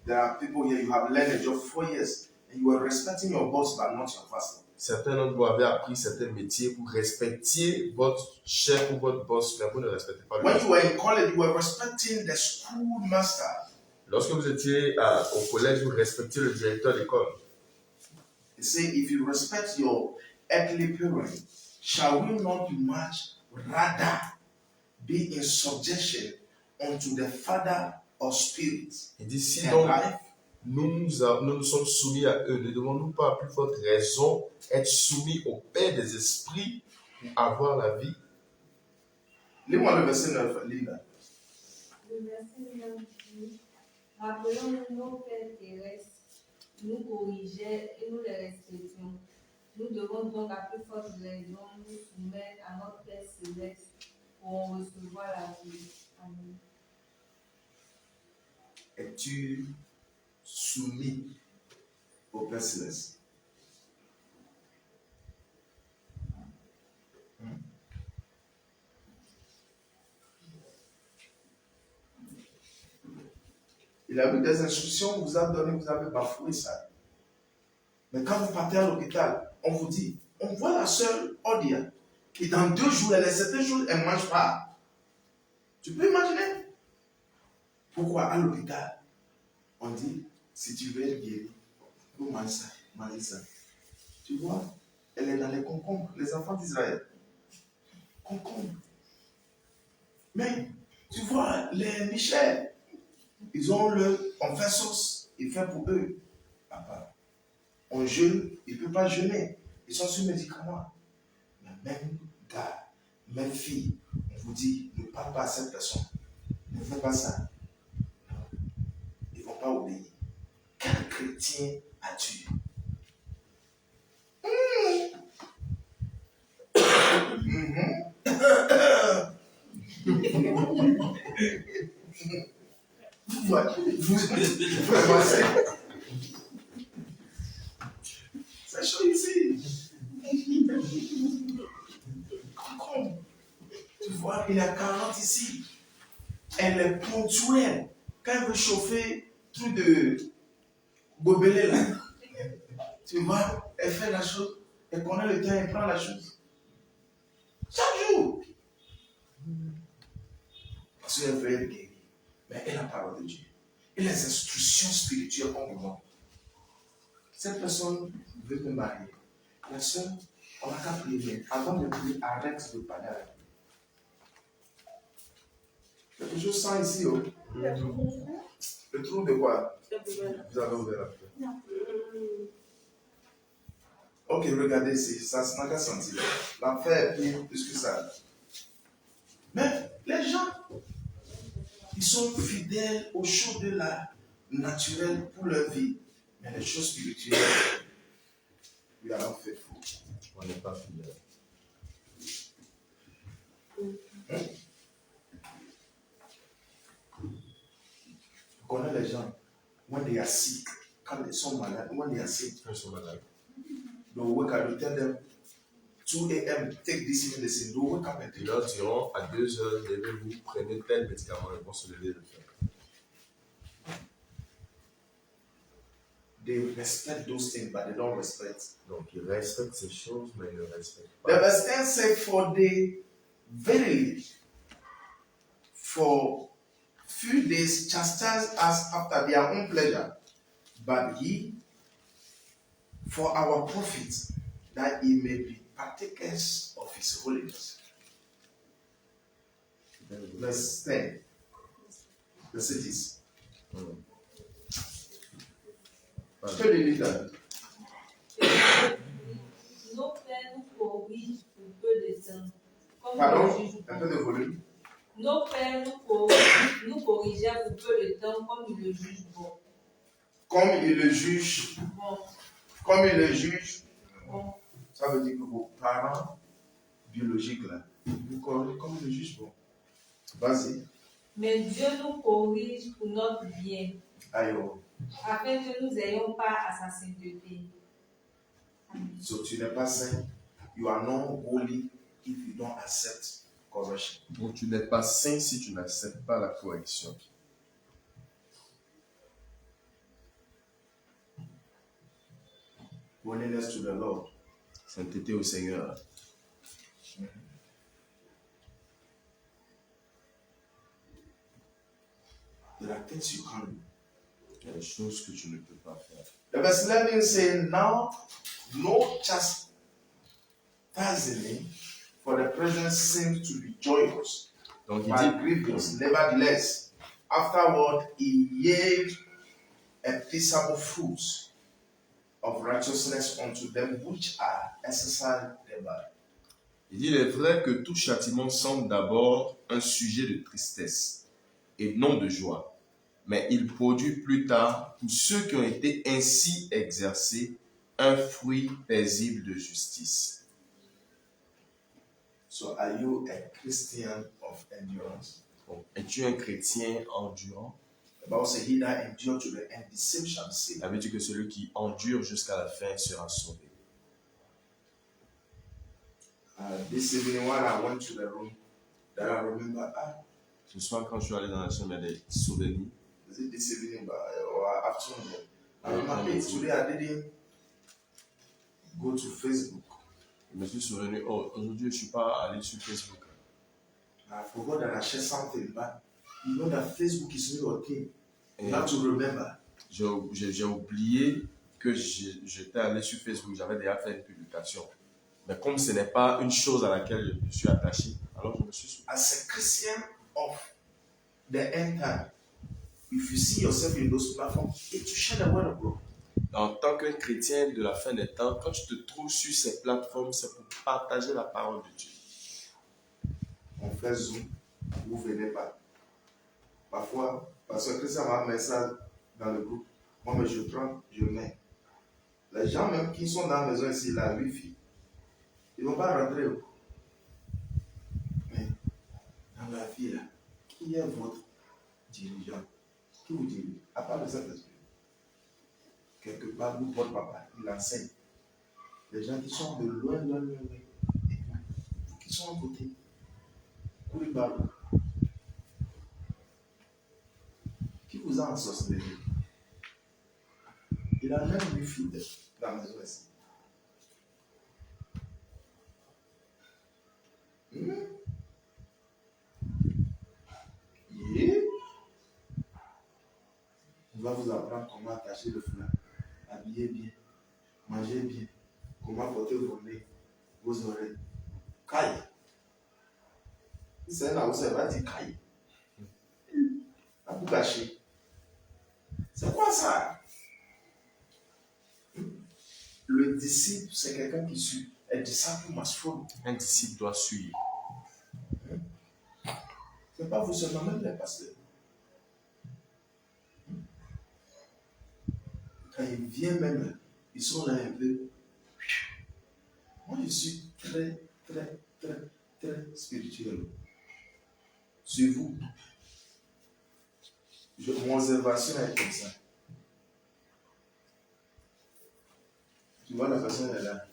There are people here, you have learned a job 4 years, and you are respecting your boss, but not your pastor. Certains d'entre vous avez appris certains métiers, vous respectiez votre chef ou votre boss, mais vous ne respectez pas le When boss. you were in college, you were respecting the school master. Lorsque vous étiez au collège, vous respectiez le directeur d'école. He said, if you respect your earthly parent, shall we not much rather be in subjection unto the Father of spirits Il dit, si and donc life? nous nous sommes soumis à eux, ne devons-nous pas à plus forte raison être soumis au Père des esprits pour avoir la vie? Lis-moi le verset 9, Lina. Le verset 9 dit, rappelons-nous nos pères terrestres, nous corrigeaient et nous les respections. Nous devons donc à plus forte raison nous soumettre à notre Père céleste pour en recevoir la vie. Amen. Es-tu soumis au Père céleste? Il a eu des instructions, vous a donné, vous avez bafoué ça. Mais quand vous partez à l'hôpital, on vous dit, on voit la sœur Odia, qui dans 2 jours, elle est 7 jours, elle ne mange pas. Tu peux imaginer? Pourquoi à l'hôpital, on dit, si tu veux être guéri, vous mangez ça, mangez ça. Tu vois, elle est dans les concombres, les enfants d'Israël. Concombres. Mais, tu vois, les Michel, ils ont on fait sauce, il fait pour eux. Papa, on jeûne, ils ne peuvent pas jeûner. Ils sont sur médicaments. Mais même gars, même fille, on vous dit, ne parle pas à cette personne. Ne fais pas ça. Ils ne vont pas obéir. Quel chrétien as-tu? Vraiment, c'est chaud ici. Tu vois, il y a 40 ici. Elle est ponctuelle. Quand elle veut chauffer, truc de gobelet là. Tu vois, elle fait la chose, elle connaît le temps, elle prend la chose. Chaque jour. Parce qu'elle veut être guérie. Mais elle a la parole de Dieu. Et les instructions spirituelles qu'on lui donne. Cette personne veut me marier. La soeur, on n'a qu'à prier. Avant de prier, arrête de parler avec lui. Quelque chose sent ici, oh. Le trou de quoi? Vous avez ouvert la fenêtre. Non. Ok, regardez ici, ça n'a qu'à sentir. L'enfer est pire plus que ça. Mais les gens, ils sont fidèles aux choses de la naturelle pour leur vie. Mais les choses spirituelles, ils en ont fait fou. On n'est pas fidèle. Je connais les gens, when they are sick, quand ils sont malades, when they are sick, Quand ils sont malades. they'll wake up, you tell them, 2 a.m., take this medicine, they'll wake up and take Ils leur diront à 2 heures, levez-vous, prenez tel médicament, ils vont se lever et le faire. They respect those things, but they don't respect. Donc ils respectent ces choses, mais ils ne respectent The pas. verse 10 says, for they verily, for few days chastise us after their own pleasure, but he, for our profit, that he may be partakers of his holiness. Verse 10. The cities. Je peux le lire là. Nos pères nous corrigent pour peu de temps. Comme Pardon? nous jugeons. Un peu de volume. Nos pères nous corrigeaient pour peu de temps comme ils le jugent bon. Comme il le juge, Bon, comme il le juge, bon. ça veut dire que vos parents biologiques là, vous corrigez comme il le juge. Bon. Vas-y. Mais Dieu nous corrige pour notre bien, Aïe, oh. afin que nous n'ayons pas à sa sainteté. Amen. So tu n'es pas saint. You are not holy if you don't accept correction. Donc tu n'es pas saint si tu n'acceptes pas la correction. Holiness to the Lord. Sainteté au Seigneur. There are things you can't do. Il y a des choses que tu ne peux pas faire. The verse 11 says, now no chastisement for the present seems to be joyous, Donc il but dit, grievous. Nevertheless, afterward he yield a peaceable fruit of righteousness unto them which are exercised thereby. il est vrai que tout châtiment semble d'abord un sujet de tristesse et non de joie, mais il produit plus tard, pour ceux qui ont été ainsi exercés, un fruit paisible de justice. So are you a Christian of endurance? Donc, es-tu un chrétien endurant? The Bible says, he that endure to the end, the same shall be saved. Ça veut dire que celui qui endure jusqu'à la fin sera sauvé. This evening when I went to the room, then I remember, Ce soir, quand je suis allé dans la chambre, il y a des souvenirs. is it this evening or afternoon? I remember, hey, today I didn't go to Facebook. Je me suis souvenu, oh, aujourd'hui, je ne suis pas allé sur Facebook. I forgot that I shared something, but you know that Facebook is not your thing. Et You have to remember. j'ai oublié que j'étais allé sur Facebook, j'avais déjà fait une publication. Mais comme ce n'est pas une chose à laquelle je suis attaché, alors je me suis souvenu. As a Christian of the end time, if you see yourself in those platforms, it's to share the word of God. En tant que chrétien de la fin des temps, quand tu te trouves sur ces plateformes, c'est pour partager la parole de Dieu. on fait Zoom, vous ne venez pas. Parfois, parce que Christian m'a mis ça dans le groupe. Moi, mais je prends, je mets. Les gens même qui sont dans la maison ici, la Wi-Fi, ils ne vont pas rentrer. Mais dans la vie, là, qui est votre dirigeant? Qui vous dirige? À part le Saint-Esprit. Quelque part, votre papa, il enseigne. Les gens qui sont de loin, loin, loin, loin. Et vous qui sont à côté. Koulibaly. Qui vous a ensorcelé? Il a même eu fidèle dans la maison ici. Yeah. On va vous apprendre comment attacher le foulard, habiller bien, manger bien, comment porter vos nez, vos oreilles. Caille. C'est là où ça va dire caille. La boue gâchée. C'est quoi ça? Le disciple, c'est quelqu'un qui suit. Un disciple must follow. Un disciple doit suivre. Ce n'est pas vous seulement, même les pasteurs. Quand ils viennent même, ils sont là un peu. Moi, je suis très, très, très, très spirituel. Sur vous. Mon observation est comme ça. Tu vois, la personne elle est là.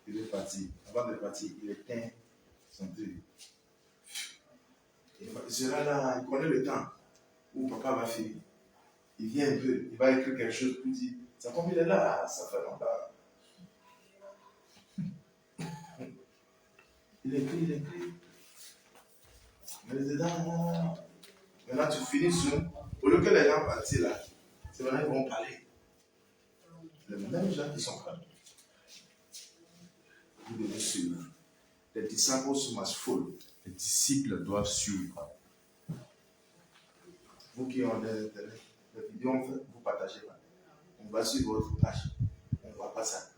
Il est parti. Avant de partir, il éteint son truc. Il sera là, il connaît le temps où papa va finir. Il vient un peu, il va écrire quelque chose pour dire, ça comme il est là, ça fait longtemps. Il écrit. Mais dedans, maintenant tu finis sur, au lieu que les gens partent là, c'est maintenant ils vont parler. Les mêmes gens qui sont là. Vous devez suivre. Les disciples must follow. Les disciples doivent suivre. Vous qui ont des vidéos, vous partagez pas. On va suivre votre page. On ne voit pas ça.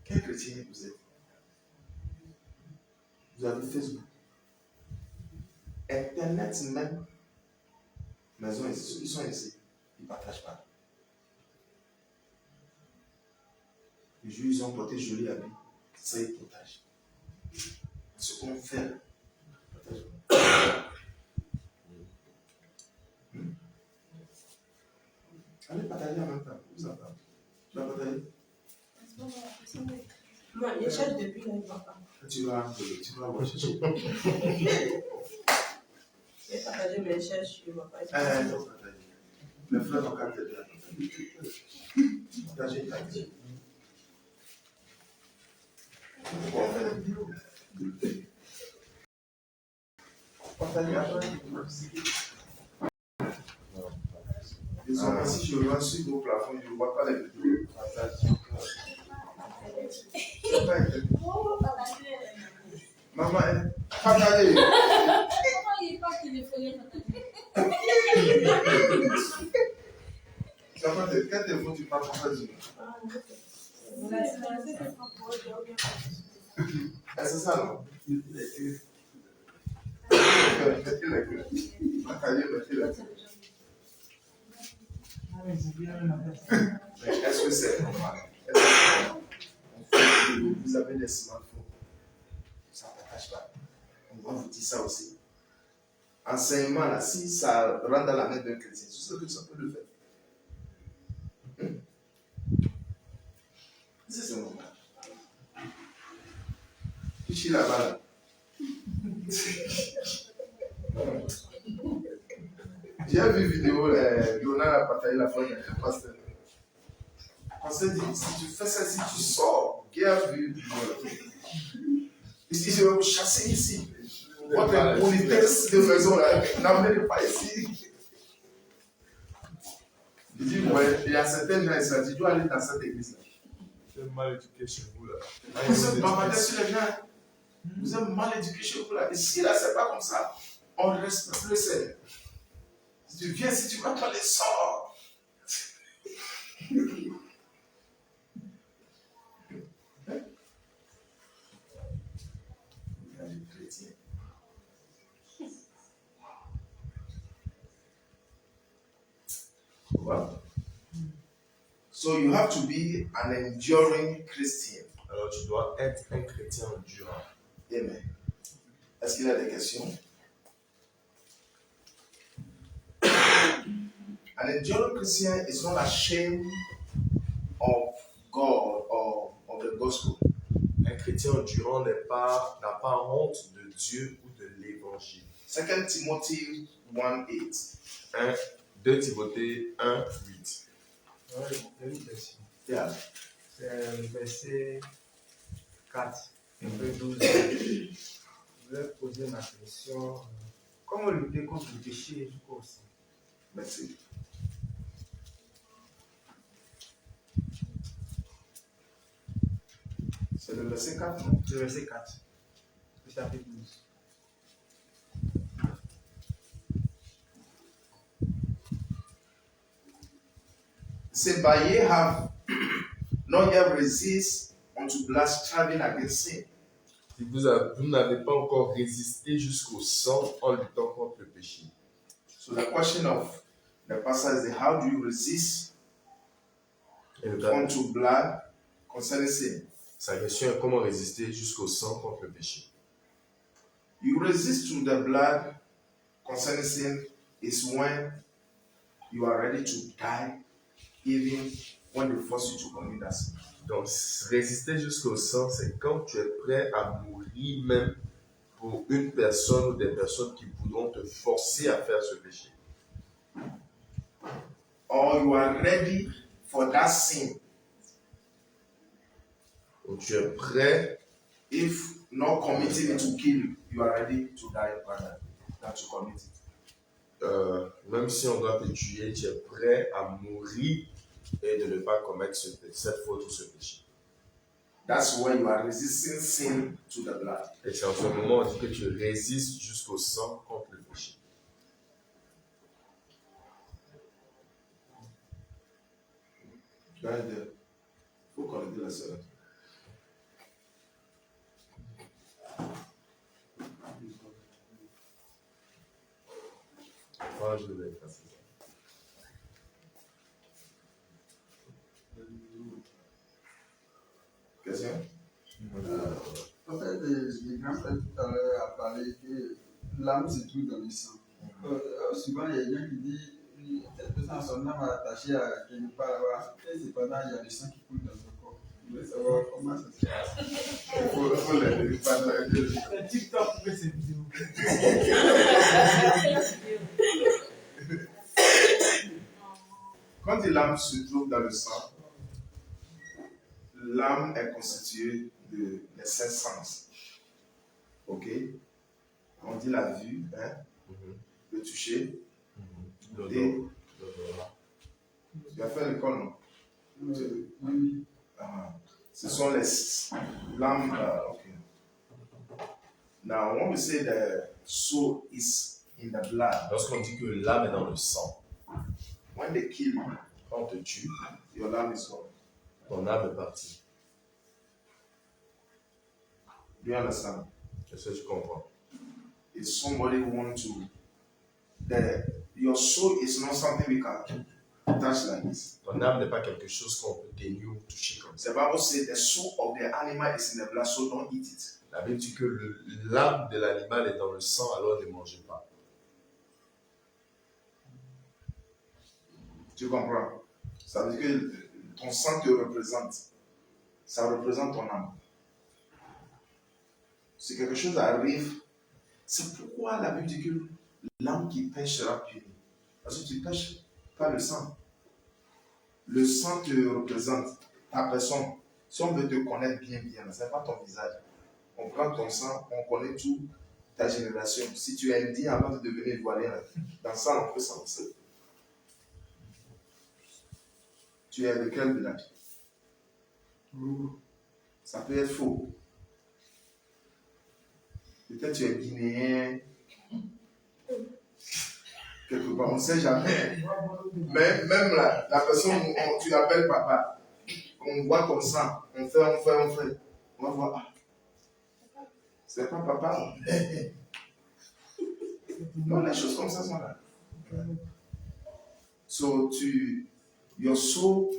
Quel chrétien vous êtes? Vous avez Facebook. Internet même. Maison ici. Ils sont ici. Ils ne partagent pas. Les jours, ils ont porté joli habit. Ça, ils partagent. Ce qu'on fait là. Partagez pas. Allez partager en même temps. Vous entendez? Tu vas partager? Moi, il cherche depuis là, il ne va pas. Tu vas voir chercher. Il est partagé, mais il cherche, il ne va pas. Non, partager. Les frères n'ont qu'à t'aider à partager. Partager ta vie. Pourquoi on fait des vidéos? Partager après. Ils sont assis, je rentre sur vos plafonds, je ne vois pas les vidéos. Maman, partagez. Comment il n'est pas téléphoné? Quand téléphone tu parles, partager. C'est ça, non? Partagez. Est-ce que c'est normal? Vous avez des smartphones, ça ne partage pas. On va vous dire ça aussi. Enseignement, là, si ça rentre dans la main d'un chrétien, c'est ce que ça peut le faire. C'est normal. Je suis là-bas. Là. J'ai vu une vidéo, Léonard a partagé la fois dernière, pasteur. Pasteur dit, si tu fais ça, si tu sors, guerre vu. Ici, je vais vous chasser ici. Votre politesse de maison, là, n'amenez pas ici. Il dit, ouais, il y a certains gens ici, tu dois aller dans cette église-là. C'est mal éduqué chez vous, là. Vous êtes bavardés sur les gens. Vous êtes mal éduqués chez vous, là. Ici, là, c'est pas comme ça. On respecte le Seigneur. Si tu viens, si tu vas pas les sors. Les chrétiens. So you have to be an enduring Christian. Alors tu dois être un chrétien endurant. Amen. Est-ce qu'il y a des questions? An enduring Christian is not ashamed of God or of the gospel. Un chrétien endurant n'a pas honte de Dieu ou de l'évangile. 2 Timothy 1:8. 2 Timothée 1, 8. Ouais, il y a une question. Yeah. C'est le verset 4, peu 12. Je voulais poser ma question. Comment lutter contre le péché jusqu'au sang? Merci. C'est le verset 4, non? Le verset 4, le chapitre 12. Say, but ye have not yet resist unto blood striving against sin. Si vous n'avez pas encore résisté jusqu'au sang en luttant contre le péché. So the question of the pastor is how do you resist Et le gars, unto blood concerning sin? sa question est comment résister jusqu'au sang contre le péché. You resist to the blood concerning sin is when you are ready to die, even when they force you to commit that sin. Donc résister jusqu'au sang, c'est quand tu es prêt à mourir même pour une personne ou des personnes qui voudront te forcer à faire ce péché. Or you are ready for that sin. Donc tu es prêt, If not committing it to kill you, you are ready to die rather than to commit it. même si on doit te tuer, tu es prêt à mourir et de ne pas commettre cette faute ou ce péché. That's when you are resisting sin to the blood. Et c'est en ce moment où on dit que tu résistes jusqu'au sang contre le péché. Il faut corriger la sœur. Moi, je vais faire ça. Question? En fait, le grand-père tout à l'heure a parlé que l'âme se trouve dans le sang. Souvent, il y a quelqu'un qui dit cette personne a son âme attachée à quelque part là-bas, et cependant, il y a du sang qui coule dans son corps. Je voulais savoir comment ça se passe. Il faut les partager. C'est TikTok qui fait ces vidéos. Quand l'âme se trouve dans le sang, l'âme est constituée de les 5 sens. Ok? On dit la vue, hein? Le toucher, et tu as fait l'école, non? Oui. Ce sont les l'âme. Okay. Now, when we say the soul is in the blood, Lorsqu'on dit que l'âme est dans le sang, when they kill you, quand on te tue, your lamb is gone. ton âme est partie. Do you understand? Est-ce que tu comprends? If somebody want to, your soul is not something we can touch like this. Ton âme n'est pas quelque chose qu'on peut tenir ou toucher comme ça. The Bible says the soul of the animal is in the blood, so don't eat it. La Bible dit que l'âme de l'animal est dans le sang, alors ne mangez pas. Tu comprends? Ça veut dire que ton sang te représente. Ça représente ton âme. Si quelque chose arrive, c'est pourquoi la Bible dit que l'âme qui pêche sera punie. Parce que tu pêches pas le sang. Le sang te représente ta personne. Si on veut te connaître bien, ce n'est pas ton visage. On prend ton sang, on connaît tout ta génération. Si tu es indien avant de devenir ivoirien, dans ça, on peut s'en sortir. Tu es de quel village? Ça peut être faux. Peut-être tu es guinéen. Quelque part, on ne sait jamais. Mais même là, la personne, tu l'appelles papa. On voit comme ça. On fait. On va voir. C'est pas papa. Non, les choses comme ça sont là. So, you Your soul,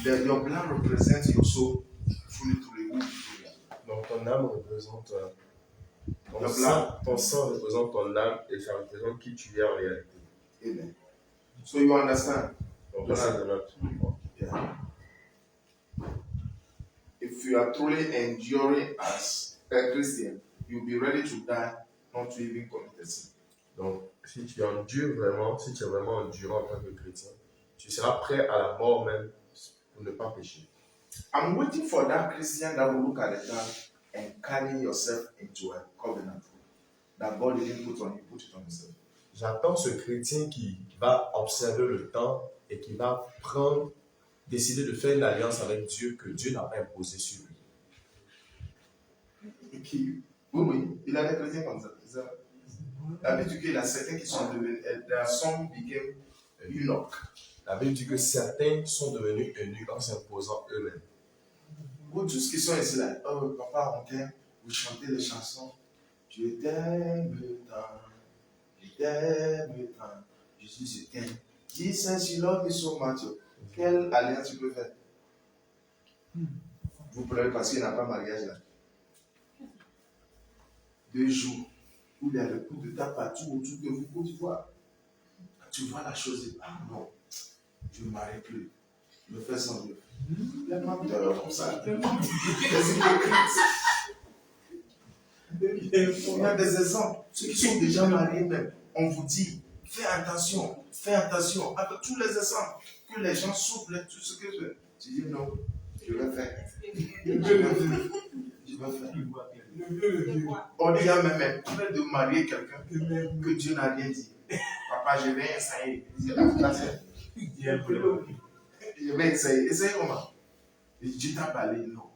your blood represents your soul. Donc ton âme représente Le blanc. ton sang représente ton âme et ça représente qui tu es en réalité. Amen. So you understand? Donc voilà de notre. Yeah. If you are truly enduring as a Christian, you'll be ready to die, not to even commit a sin. Donc si tu endures vraiment, si tu es vraiment endurant en tant que chrétien, tu seras prêt à la mort même pour ne pas pécher. I'm waiting for that Christian that will look at the time and carry yourself into a covenant that God didn't put on you, put it on yourself. J'attends ce chrétien qui va observer le temps et qui va décider de faire une alliance avec Dieu que Dieu n'a pas imposée sur lui. Et qui, oui, il a des chrétiens comme ça. La Bible dit qu'il y a certains qui sont devenus, some became eunuch. La Bible dit que certains sont devenus eunuques en s'imposant eux-mêmes. Ou tous qui sont ici là, oh papa, on t'aime, vous chantez les chansons. Je t'aime tant, je t'aime tant, Jésus je t'aime. Dis since you love me so much, quelle alliance tu peux faire? Vous pleurez parce qu'il n'y a pas de mariage là. 2 jours où il y a le coup de tape partout autour de vous pour tu vois. Tu vois la chose, ah non, je ne me marie plus. Je me fais sans Dieu. Les menteurs comme ça. Les hypocrites. Il y a des exemples. Ceux qui sont déjà mariés même, on vous dit, fais attention. Avec tous les exemples, que les gens souffrent, tout ce que je veux. Tu dis non, je vais faire. Je vais faire. On dit à même, après de marier quelqu'un que Dieu n'a rien dit. Papa, je vais essayer. Je vais essayer. Essaye comment? Dieu t'a parlé, non.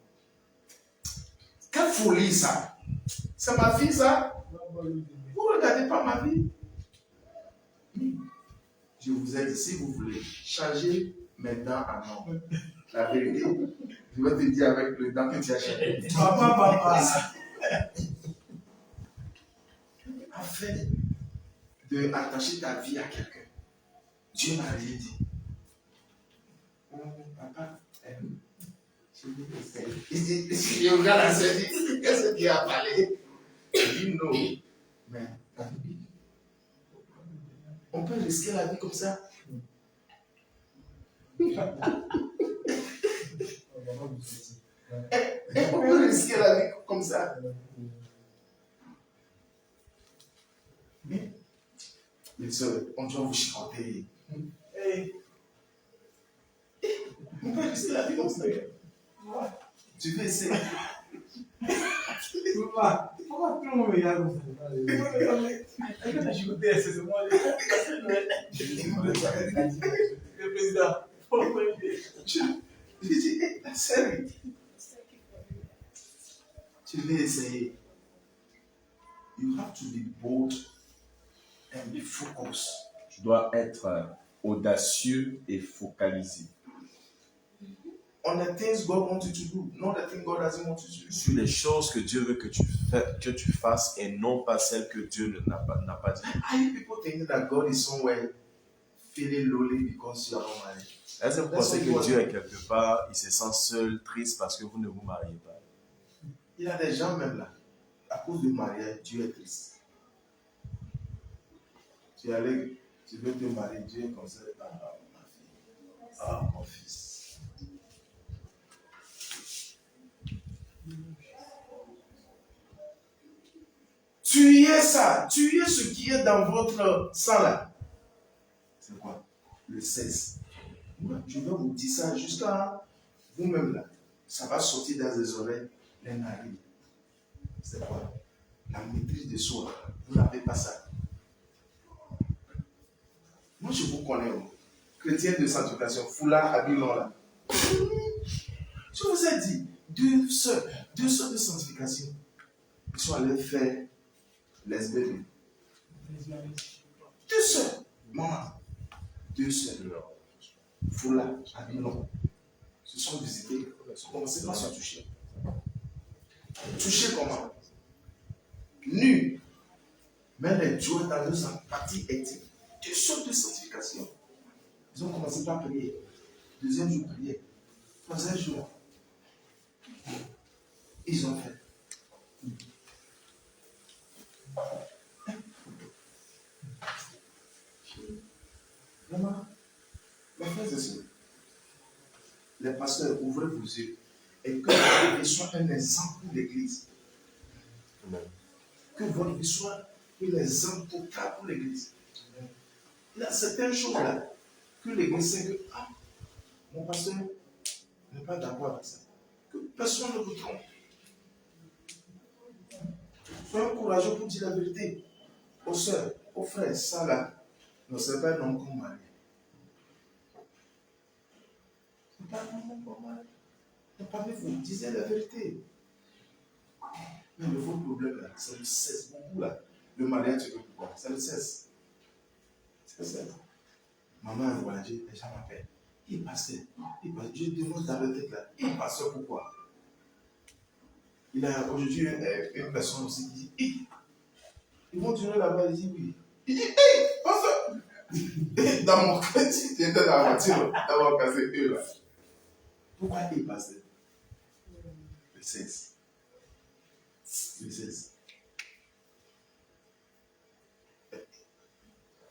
Quelle folie ça! C'est ma fille ça? Vous ne regardez pas ma vie? Je vous ai dit, si vous voulez changer mes dents en or, la vérité, je vais te dire avec le dent que tu as changé. Papa. Afin d'attacher ta vie à quelqu'un, Dieu m'a rien dit. Papa, il regarde la scène, qu'est-ce qu'il a parlé? Il dit non, mais on peut risquer la vie comme ça. On peut risquer la vie comme ça. Mais sœurs, on doit vous chanter. On peut risquer la vie comme ça. Tu veux essayer? Pourquoi tout le monde me regarde comme ça? Le président. Je dis, la série. Tu veux essayer? You have to be bold and be focused. Tu dois être audacieux et focalisé. On the things God wants you to do, not the things God doesn't want you to do. Sur les choses que Dieu veut que tu fasses et non pas celles que Dieu n'a pas dit. Are you people thinking that God is somewhere feeling lonely because you are not married? Est-ce que vous pensez que Dieu est quelque part, il se sent seul, triste parce que vous ne vous mariez pas? Il y a des gens même là, à cause du mariage, Dieu est triste. Tu veux te marier, Dieu est comme ça, ah ma fille, ah mon fils. Tuez ça, tuez ce qui est dans votre sang là. C'est quoi? Le 16. Je vais vous dire ça jusqu'à vous-même là. Ça va sortir dans les oreilles, les narines. C'est quoi? La maîtrise de soi. Vous n'avez pas ça. Moi je vous connais. Chrétien de sanctification, foulard, habillement là. Je vous ai dit, 2 sœurs de sanctification. Ils sont allés faire les bébés. 2 sœurs. Maman. 2 sœurs. Foulard, habillement. Se sont visités. Commencez par se toucher. Toucher comment? Nu. Mais les doigts dans leurs parties intimes. 2 sortes de sanctification. Ils ont commencé par prier. Deuxième jour, prière. Troisième jour, ils ont fait. Vraiment, mes frères et sœurs, les pasteurs, ouvrez vos yeux et que votre vie soit un exemple pour l'Église. Que votre vie soit un exemple total pour l'Église. Il y a certaines choses-là que l'Église sait que mon pasteur n'est pas d'accord avec ça. Que personne ne vous trompe. Soyez courageux pour dire la vérité aux soeurs, aux frères. Ça là, ne c'est pas un homme comme Marie. Ce n'est pas un homme comme Marie. Parmi vous, disez la vérité. Mais le vrai problème là, ça le cesse beaucoup là. Le mariage, c'est pourquoi? Ça le cesse. C'est ça. Maman a voyagé, les gens m'appellent. Il passait. Je demande d'arrêter là. Il passait pourquoi? Il a aujourd'hui une personne aussi qui dit ils vont durer là-bas, il dit oui. Il dit pasteur. Dans mon cœur, j'étais dans la voiture d'avoir cassé eux là. Pourquoi il passait? Le 16. Le 16.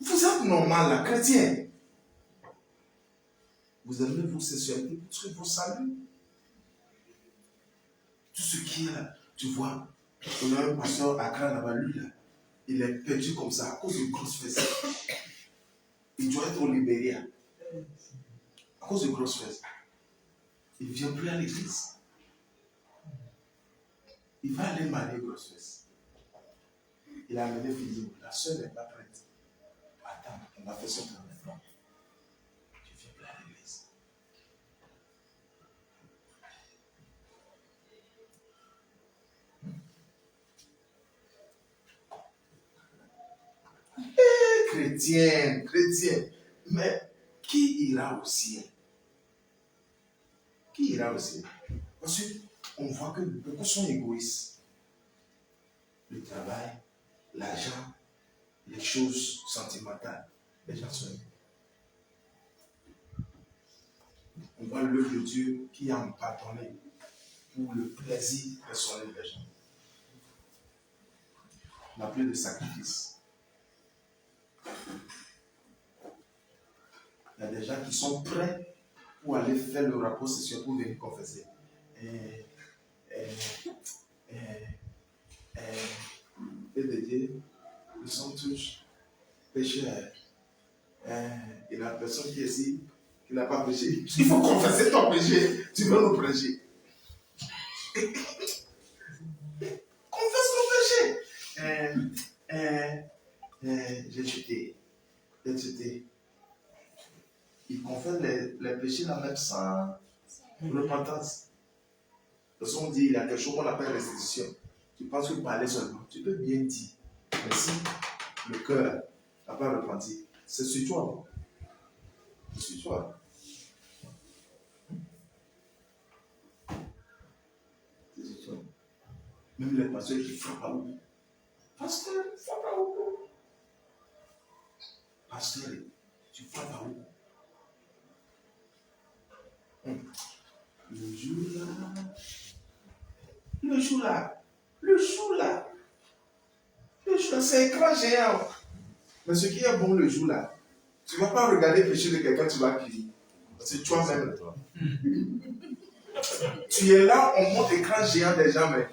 Vous êtes normal là, chrétien. Vous aimez vos sexualités pour trouver vos saluts. Tout ce qui est là, tu vois, on a un pasteur à Accra là-bas, lui là, il est perdu comme ça à cause de grosses fesses. Il doit être au Libéria. À cause de grosses fesses. Il ne vient plus à l'église. Il va aller marier grosses fesses. Il a amené Philippe. La soeur n'est pas prête. Attends, on va faire ça maintenant. Tu ne viens plus à l'église. Chrétien, mais qui ira au ciel? Qui ira au ciel? Parce qu'on voit que beaucoup sont égoïstes. Le travail, l'argent, les choses sentimentales, les gens sont égoïstes. On voit l'œuvre de Dieu qui a pardonné pour le plaisir personnel des gens. On n'a plus de sacrifice. Il y a des gens qui sont prêts pour aller faire le rapport sexuel pour venir confesser. Et de Dieu, ils sont tous pécheurs. Et la personne qui est ici, qui n'a pas péché, il faut confesser ton péché. Tu veux nous prêcher. Confesse ton péché. J'ai chuté. Il confesse les péchés là même sans repentance. Parce qu'on dit il y a quelque chose qu'on appelle restitution. Tu penses que parler seulement, tu peux bien dire. Mais si le cœur n'a pas repenti, c'est sur toi. C'est sur toi. C'est sur toi. Même les pasteurs qui frappent à vous. Pasteur, frappe à vous. Pasteur, tu frappes à vous. Le jour là, c'est écran géant. Mais ce qui est bon le jour là, tu ne vas pas regarder le péché de quelqu'un, tu vas crier. C'est toi-même. Tu es là, on monte écran géant des gens, mais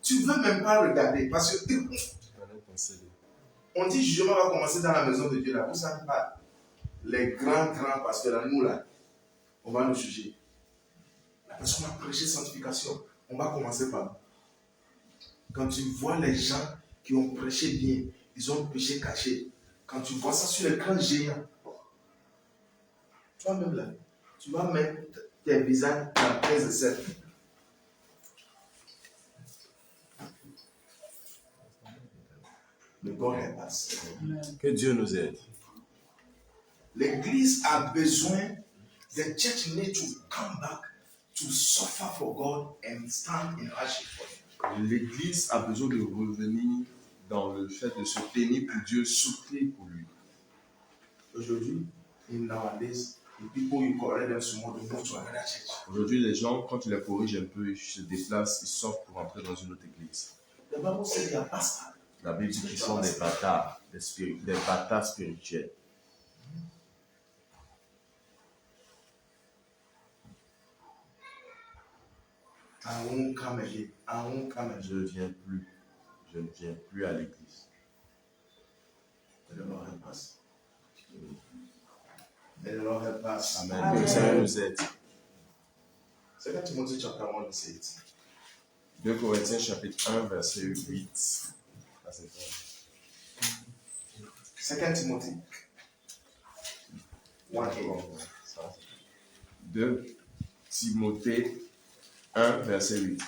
tu ne veux même pas regarder. Parce que on dit jugement va commencer dans la maison de Dieu là. Vous ne savez pas. Les grands pasteurs là, nous là, on va nous juger. Parce qu'on a prêché sanctification, on va commencer par nous. Quand tu vois les gens qui ont prêché bien, ils ont péché caché. Quand tu vois ça sur l'écran géant, toi-même là, tu vas mettre tes visages dans 15 et 7. Le God help us. Que Dieu nous aide. L'église a besoin, the church need to come back to suffer for God and stand in hardship for Him. L'Église a besoin de revenir dans le fait de se tenir pour Dieu, souffrir pour lui. Aujourd'hui, in nowadays, The people you correct them small, they move to another church. Aujourd'hui, les gens, quand tu les corriges un peu, ils se déplacent, ils sortent pour entrer dans une autre église. The Bible says they are pastors. La Bible dit qu'ils sont des bâtards, des bâtards spirituels. I won't come again. I won't come again. Je ne viens plus. Je ne viens plus à l'église. May the Lord help us. May the Lord help us. Amen. Que le Seigneur nous aide. 2 Timothy chapter 1 verse 8. 2 Corinthiens chapitre 1 verset 8. 2 Timothy 1 8. 2 Timothée 1 verset 8.